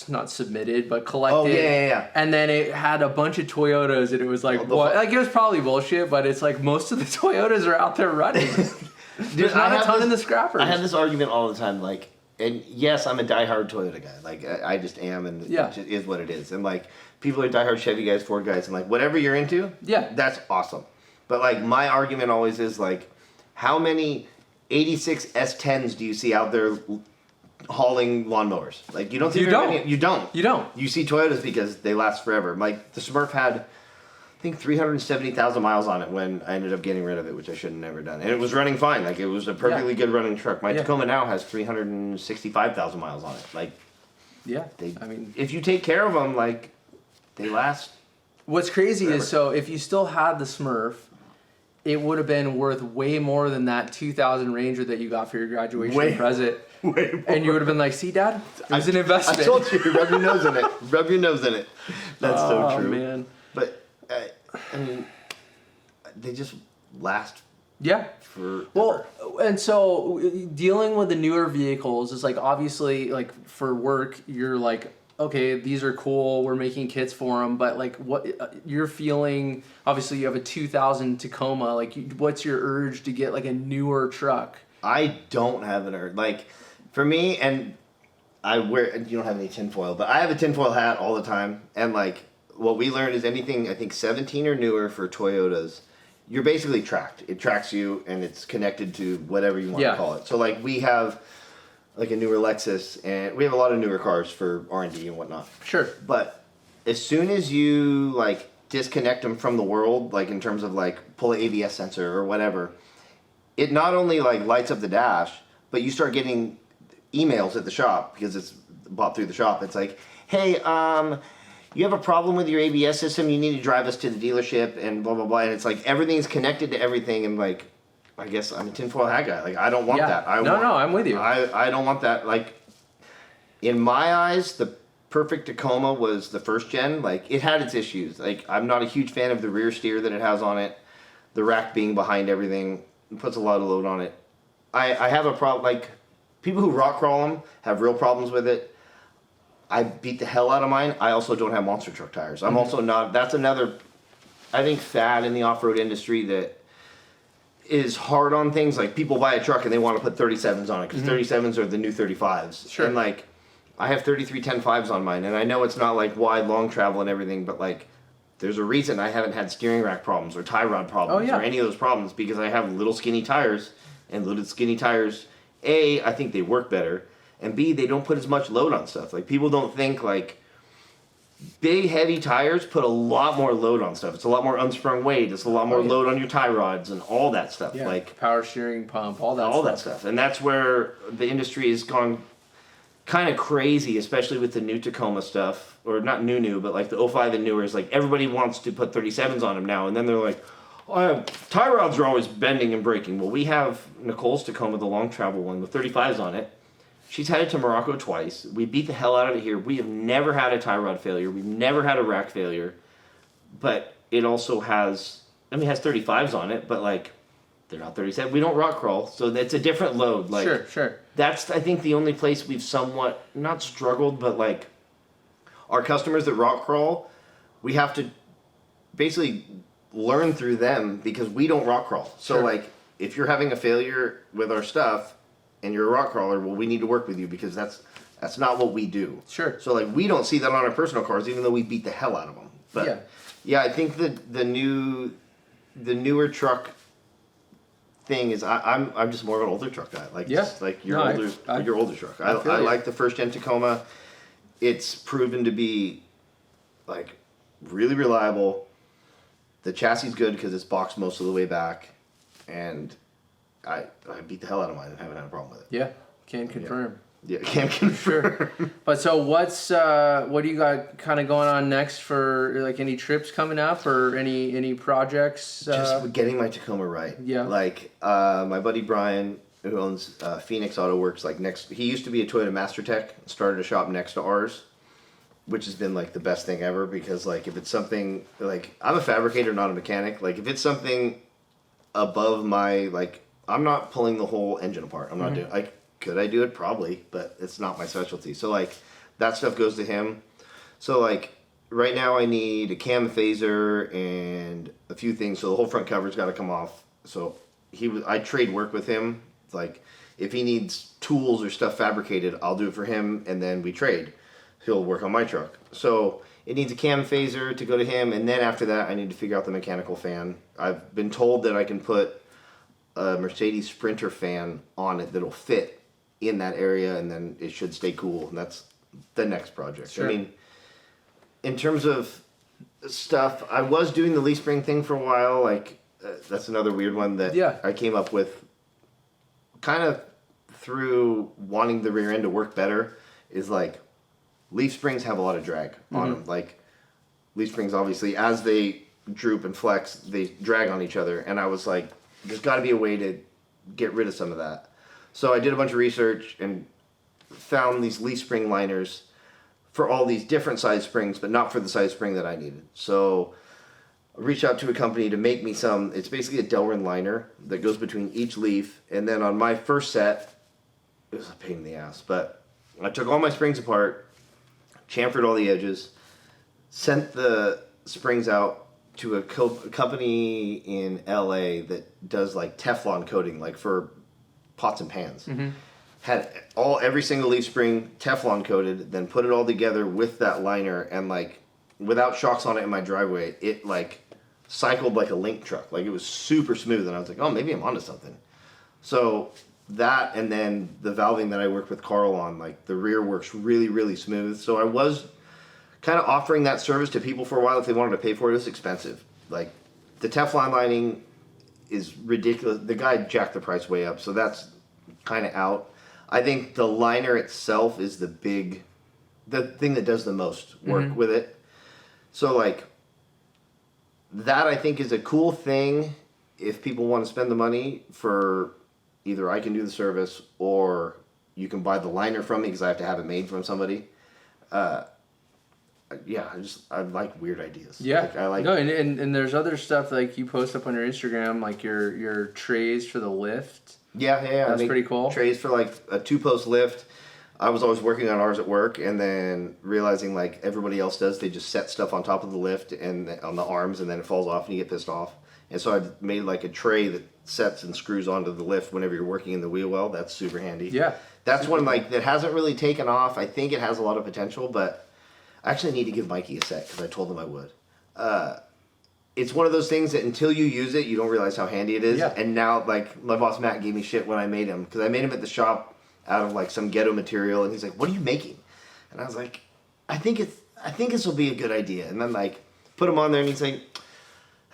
not submitted but collected. Oh yeah. And then it had a bunch of Toyotas, and it was like what? Like it was probably bullshit, but it's like most of the Toyotas are out there running. There's not a ton in the scrappers. I have this argument all the time, like, and yes, I'm a diehard Toyota guy. Like, I just am, and it just is what it is. And like, people are diehard Chevy guys, Ford guys, and like, whatever you're into, that's awesome. But like, my argument always is like, how many 86 S10s do you see out there hauling lawnmowers? Like, you don't see very many. You don't. You see Toyotas because they last forever. Like, the Smurf had, I think, 370,000 miles on it when I ended up getting rid of it, which I should have never done. And it was running fine. Like, it was a perfectly good running truck. My Tacoma now has 365,000 miles on it. Like, if you take care of them, like, they last. What's crazy is, so if you still had the Smurf, it would have been worth way more than that 2000 Ranger that you got for your graduation present. Way more. And you would have been like, see, Dad? It was an investment. I told you, rub your nose in it. Rub your nose in it. That's so true. Oh, man. But, I mean, they just last forever. Well, and so dealing with the newer vehicles is like, obviously, like for work, you're like, okay, these are cool, we're making kits for them, but like what you're feeling, obviously you have a 2000 Tacoma, like what's your urge to get like a newer truck? I don't have an urge. Like, for me, and you don't have any tinfoil, but I have a tinfoil hat all the time, and like, what we learned is anything, I think 17 or newer for Toyotas, you're basically tracked. It tracks you, and it's connected to whatever you want to call it. So like, we have like a newer Lexus, and we have a lot of newer cars for R&D and whatnot. Sure. But as soon as you like disconnect them from the world, like in terms of like pull an ABS sensor or whatever, it not only like lights up the dash, but you start getting emails at the shop because it's bought through the shop. It's like, hey, you have a problem with your ABS system, you need to drive us to the dealership and blah, blah, blah. And it's like everything's connected to everything, and like, I guess I'm a tinfoil hat guy. Like, I don't want that. I'm with you. I don't want that. Like, in my eyes, the perfect Tacoma was the first gen. Like, it had its issues. Like, I'm not a huge fan of the rear steer that it has on it. The rack being behind everything. It puts a lot of load on it. I have a problem. Like, people who rock crawl them have real problems with it. I beat the hell out of mine. I also don't have monster truck tires. I'm also not. That's another fad in the off-road industry that is hard on things. Like, people buy a truck and they want to put 37s on it because 37s are the new 35s. Sure. And like, I have 33 10.5s on mine, and I know it's not like wide long travel and everything, but like, there's a reason I haven't had steering rack problems or tie rod problems or any of those problems, because I have little skinny tires, and little skinny tires, A, I think they work better, and B, they don't put as much load on stuff. Like, people don't think like big heavy tires put a lot more load on stuff. It's a lot more unsprung weight. It's a lot more load on your tie rods and all that stuff. Yeah, like power steering pump, all that stuff. And that's where the industry has gone kind of crazy, especially with the new Tacoma stuff, or not new, but like the 05 and newer. Is like everybody wants to put 37s on them now, and then they're like, tie rods are always bending and breaking. Well, we have Nicole's Tacoma, the long travel one with 35s on it. She's had it to Morocco twice. We beat the hell out of it here. We have never had a tie rod failure. We've never had a rack failure. But it also has, it has 35s on it, but like, they're not 37. We don't rock crawl, so it's a different load. Like, Sure. That's, I think, the only place we've somewhat, not struggled, but like, our customers that rock crawl, we have to basically learn through them because we don't rock crawl. So like, if you're having a failure with our stuff, and you're a rock crawler, well, we need to work with you because that's not what we do. Sure. So like, we don't see that on our personal cars, even though we beat the hell out of them. But yeah, I think the newer truck thing is I'm just more of an older truck guy. Like, just like your older truck. I like the first gen Tacoma. It's proven to be like really reliable. The chassis is good because it's boxed most of the way back, and I beat the hell out of mine and haven't had a problem with it. Yeah, can confirm. Yeah, can confirm. Sure. But so what do you got kind of going on next for like any trips coming up or any projects? Just getting my Tacoma right. Yeah. Like my buddy Brian, who owns Phoenix Auto Works, like he used to be a Toyota Master Tech, started a shop next to ours, which has been like the best thing ever because like if it's something like, I'm a fabricator, not a mechanic. Like if it's something above my, like, I'm not pulling the whole engine apart. I'm not doing, like, could I do it? Probably, but it's not my specialty. So like that stuff goes to him. So like right now I need a cam phaser and a few things. So the whole front cover's got to come off. So I trade work with him. It's like if he needs tools or stuff fabricated, I'll do it for him, and then we trade. He'll work on my truck. So it needs a cam phaser to go to him, and then after that I need to figure out the mechanical fan. I've been told that I can put a Mercedes Sprinter fan on it that'll fit in that area, and then it should stay cool, and that's the next project. Sure. I mean, in terms of stuff, I was doing the leaf spring thing for a while. Like that's another weird one that I came up with kind of through wanting the rear end to work better. Is like leaf springs have a lot of drag on them. Like leaf springs, obviously, as they droop and flex, they drag on each other, and I was like, there's got to be a way to get rid of some of that. So I did a bunch of research and found these leaf spring liners for all these different size springs, but not for the size spring that I needed. So I reached out to a company to make me some. It's basically a Delrin liner that goes between each leaf. And then on my first set, it was a pain in the ass, but I took all my springs apart, chamfered all the edges, sent the springs out to a company in LA that does like Teflon coating, like for pots and pans. Had every single leaf spring Teflon coated, then put it all together with that liner, and like without shocks on it in my driveway, it like cycled like a link truck. Like it was super smooth, and I was like, oh, maybe I'm onto something. So that, and then the valving that I worked with Carl on, like the rear works really, really smooth. So I was kind of offering that service to people for a while if they wanted to pay for it. It was expensive. Like the Teflon lining is ridiculous. The guy jacked the price way up, so that's kind of out. I think the liner itself is the thing that does the most work with it. So like that, I think, is a cool thing if people want to spend the money for either I can do the service or you can buy the liner from me because I have to have it made from somebody. Yeah, I like weird ideas. Yeah, like, I like. No, and there's other stuff like you post up on your Instagram, like your trays for the lift. Yeah, that's pretty cool. Trays for like a 2-post lift. I was always working on ours at work, and then realizing like everybody else does, they just set stuff on top of the lift and on the arms, and then it falls off, and you get pissed off. And so I made like a tray that sets and screws onto the lift whenever you're working in the wheel well. That's super handy. Yeah. That's one like that hasn't really taken off. I think it has a lot of potential, but I actually need to give Mikey a set because I told him I would. It's one of those things that until you use it, you don't realize how handy it is. Yeah. And now, like, my boss Matt gave me shit when I made him, because I made him at the shop out of like some ghetto material, and he's like, "What are you making?" And I was like, I think this will be a good idea." And then like put him on there, and he's like,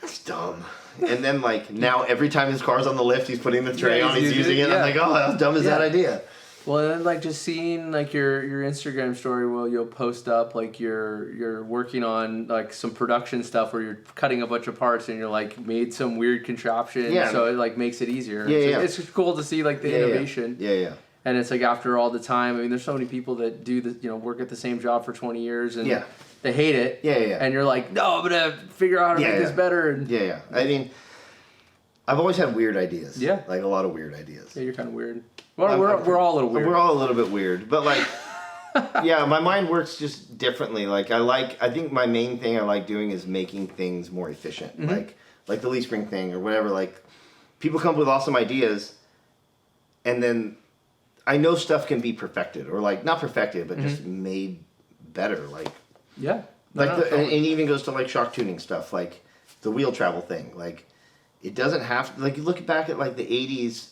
"That's dumb." And then like now every time his car's on the lift, he's putting the tray on, he's using it. Yeah. I'm like, "Oh, how dumb is that idea?" Well, and then like just seeing like your Instagram story where you'll post up like you're working on like some production stuff where you're cutting a bunch of parts and you're like made some weird contraption, so it like makes it easier. It's just cool to see like the innovation. Yeah. And it's like after all the time, I mean, there's so many people that do the work at the same job for 20 years and they hate it. And you're like, no, I'm gonna figure out how to make this better. And I mean, I've always had weird ideas. Yeah. Like a lot of weird ideas. Yeah, you're kind of weird. Well, we're all a little weird. We're all a little bit weird, but like, yeah, my mind works just differently. Like I think my main thing I like doing is making things more efficient. Mm-hmm. Like the leaf spring thing or whatever. Like, people come up with awesome ideas, and then I know stuff can be perfected, or like not perfected, but just made better. Like and it even goes to like shock tuning stuff, like the wheel travel thing. Like, it doesn't have to, like, you look back at like the 80s,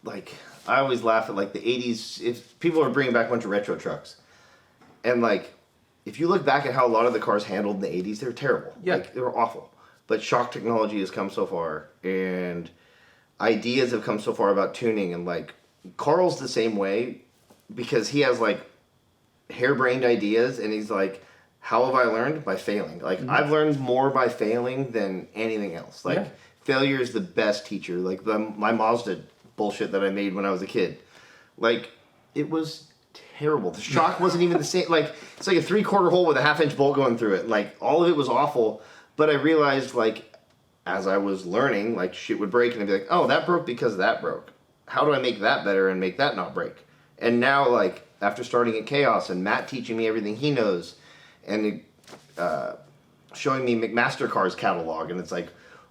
like I always laugh at like the 80s, if people are bringing back a bunch of retro trucks, and like if you look back at how a lot of the cars handled in the 80s, they were terrible. Like, they were awful. But shock technology has come so far, and ideas have come so far about tuning, and like Carl's the same way, because he has like harebrained ideas, and he's like, how have I learned? By failing. Like, I've learned more by failing than anything else. Like, failure is the best teacher. Like my Mazda bullshit that I made when I was a kid, like, it was terrible. The shock wasn't even the same. Like, it's like a 3/4 hole with a 1/2-inch bolt going through it. Like, all of it was awful. But I realized, like, as I was learning, like, shit would break, and I'd be like, oh, that broke because that broke. How do I make that better and make that not break? And now, like, after starting at Chaos and Matt teaching me everything he knows, and showing me McMaster-Carr's catalog, and it's like,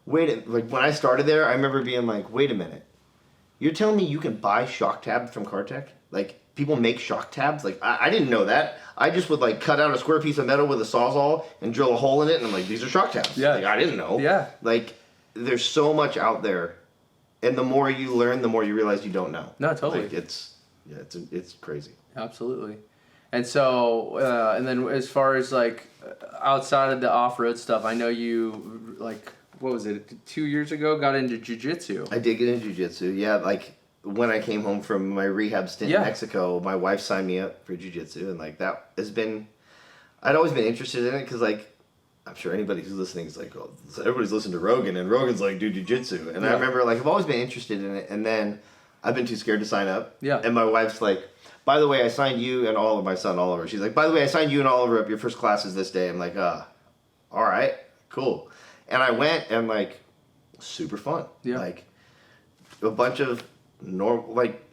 like, when I started there, I remember being like, wait a minute. You're telling me you can buy shock tabs from CarTech? Like, people make shock tabs? Like, I didn't know that. I just would, like, cut out a square piece of metal with a Sawzall and drill a hole in it, and I'm like, these are shock tabs. Like, I didn't know. Like, there's so much out there, and the more you learn, the more you realize you don't know. No, totally. Like, it's crazy. Absolutely. And so, and then as far as, like, outside of the off-road stuff, I know you, like, what was it, 2 years ago, got into jiu-jitsu. I did get into jiu-jitsu, yeah. Like, when I came home from my rehab stint in Mexico, my wife signed me up for jiu-jitsu, and, like, that has been, I'd always been interested in it, because, like, I'm sure anybody who's listening is like, oh, everybody's listening to Rogan, and Rogan's like, do jiu-jitsu. And I remember, like, I've always been interested in it, and then I've been too scared to sign up. And my wife's like, by the way, I signed you and my son Oliver. She's like, by the way, I signed you and Oliver up. Your first class is this day. I'm like, all right, cool. And I went, and, like, super fun. Like, a bunch of normal, like,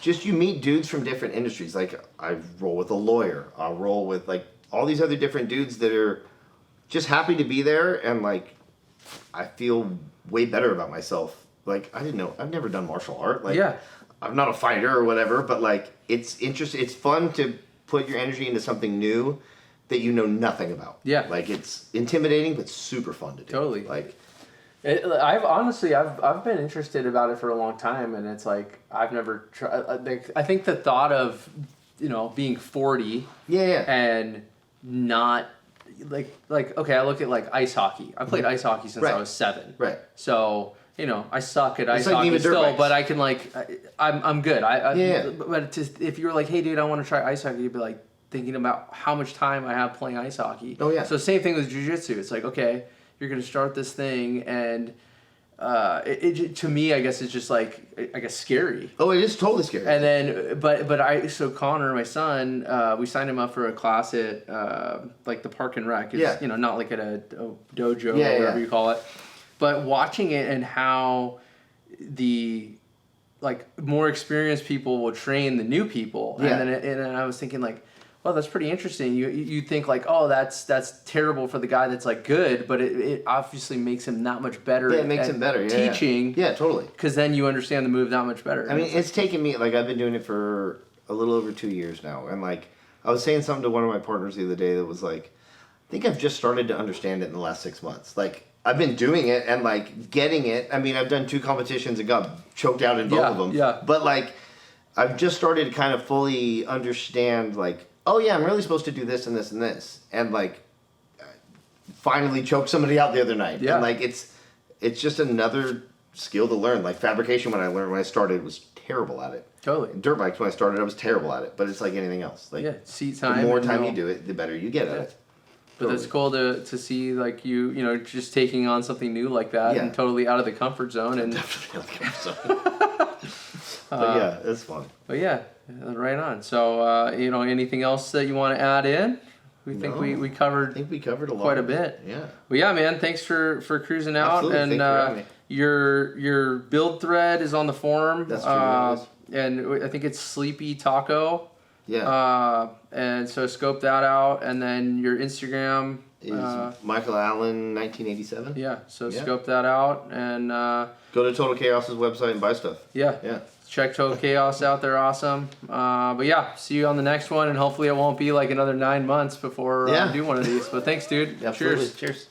just you meet dudes from different industries. Like, I roll with a lawyer. I'll roll with, like, all these other different dudes that are just happy to be there, and, like, I feel way better about myself. Like, I didn't know. I've never done martial art. Like, I'm not a fighter or whatever, but, like, it's interesting. It's fun to put your energy into something new that you know nothing about. Like, it's intimidating, but super fun to do. Totally. Like, I've been interested about it for a long time, and it's like, I've never tried. Like, I think the thought of, being 40 and not, like, okay, I look at, like, ice hockey. I played ice hockey since I was 7. So, I suck at ice hockey still, but I can, like, I'm good. But if you were like, hey, dude, I want to try ice hockey, you'd be like thinking about how much time I have playing ice hockey. So same thing with jiu-jitsu. It's like, okay, you're going to start this thing, and to me, I guess it's just like, I guess, scary. Oh, it is totally scary. And then, so Connor, my son, we signed him up for a class at, like, the Park and Rec. It's, not like at a dojo or whatever you call it. But watching it, and how the like more experienced people will train the new people, Yeah. and then I was thinking like, well, that's pretty interesting. You think like, oh, that's terrible for the guy that's like good, but it obviously makes him that much better. Yeah, it makes him better. Yeah, teaching. Yeah, totally. Because then you understand the move that much better. I mean, it's taken me, like, I've been doing it for a little over 2 years now. And, like, I was saying something to one of my partners the other day that was like, I think I've just started to understand it in the last 6 months. Like, I've been doing it and, like, getting it. I mean, I've done 2 competitions and got choked out in both of them. Yeah. But, like, I've just started to kind of fully understand, like, oh, yeah, I'm really supposed to do this and this and this. And, like, finally choked somebody out the other night. Yeah. And, like, it's just another skill to learn. Like, fabrication, when I started, was terrible at it. Totally. And dirt bikes, when I started, I was terrible at it. But it's like anything else. Like, seat time. the more time you do it, the better you get at it. But that's cool to see like you know just taking on something new like that and totally out of the comfort zone and Definitely out of the comfort zone. But yeah, it's fun. But yeah, right on. So you know, anything else that you want to add in? We think we covered. I think we covered quite a bit. Yeah. Well, yeah, man. Thanks for cruising out. Absolutely. And Thanks for having me. your build thread is on the forum. That's true. And I think it's Sleepy Taco. Yeah. And so scope that out, and then your Instagram Is Michael Allen 1987. Yeah, so scope that out and go to Total Chaos's website and buy stuff. Yeah. Check Total Chaos out, they're awesome. But yeah, see you on the next one, and hopefully it won't be like another 9 months before I do one of these. But thanks, dude. Absolutely. Cheers.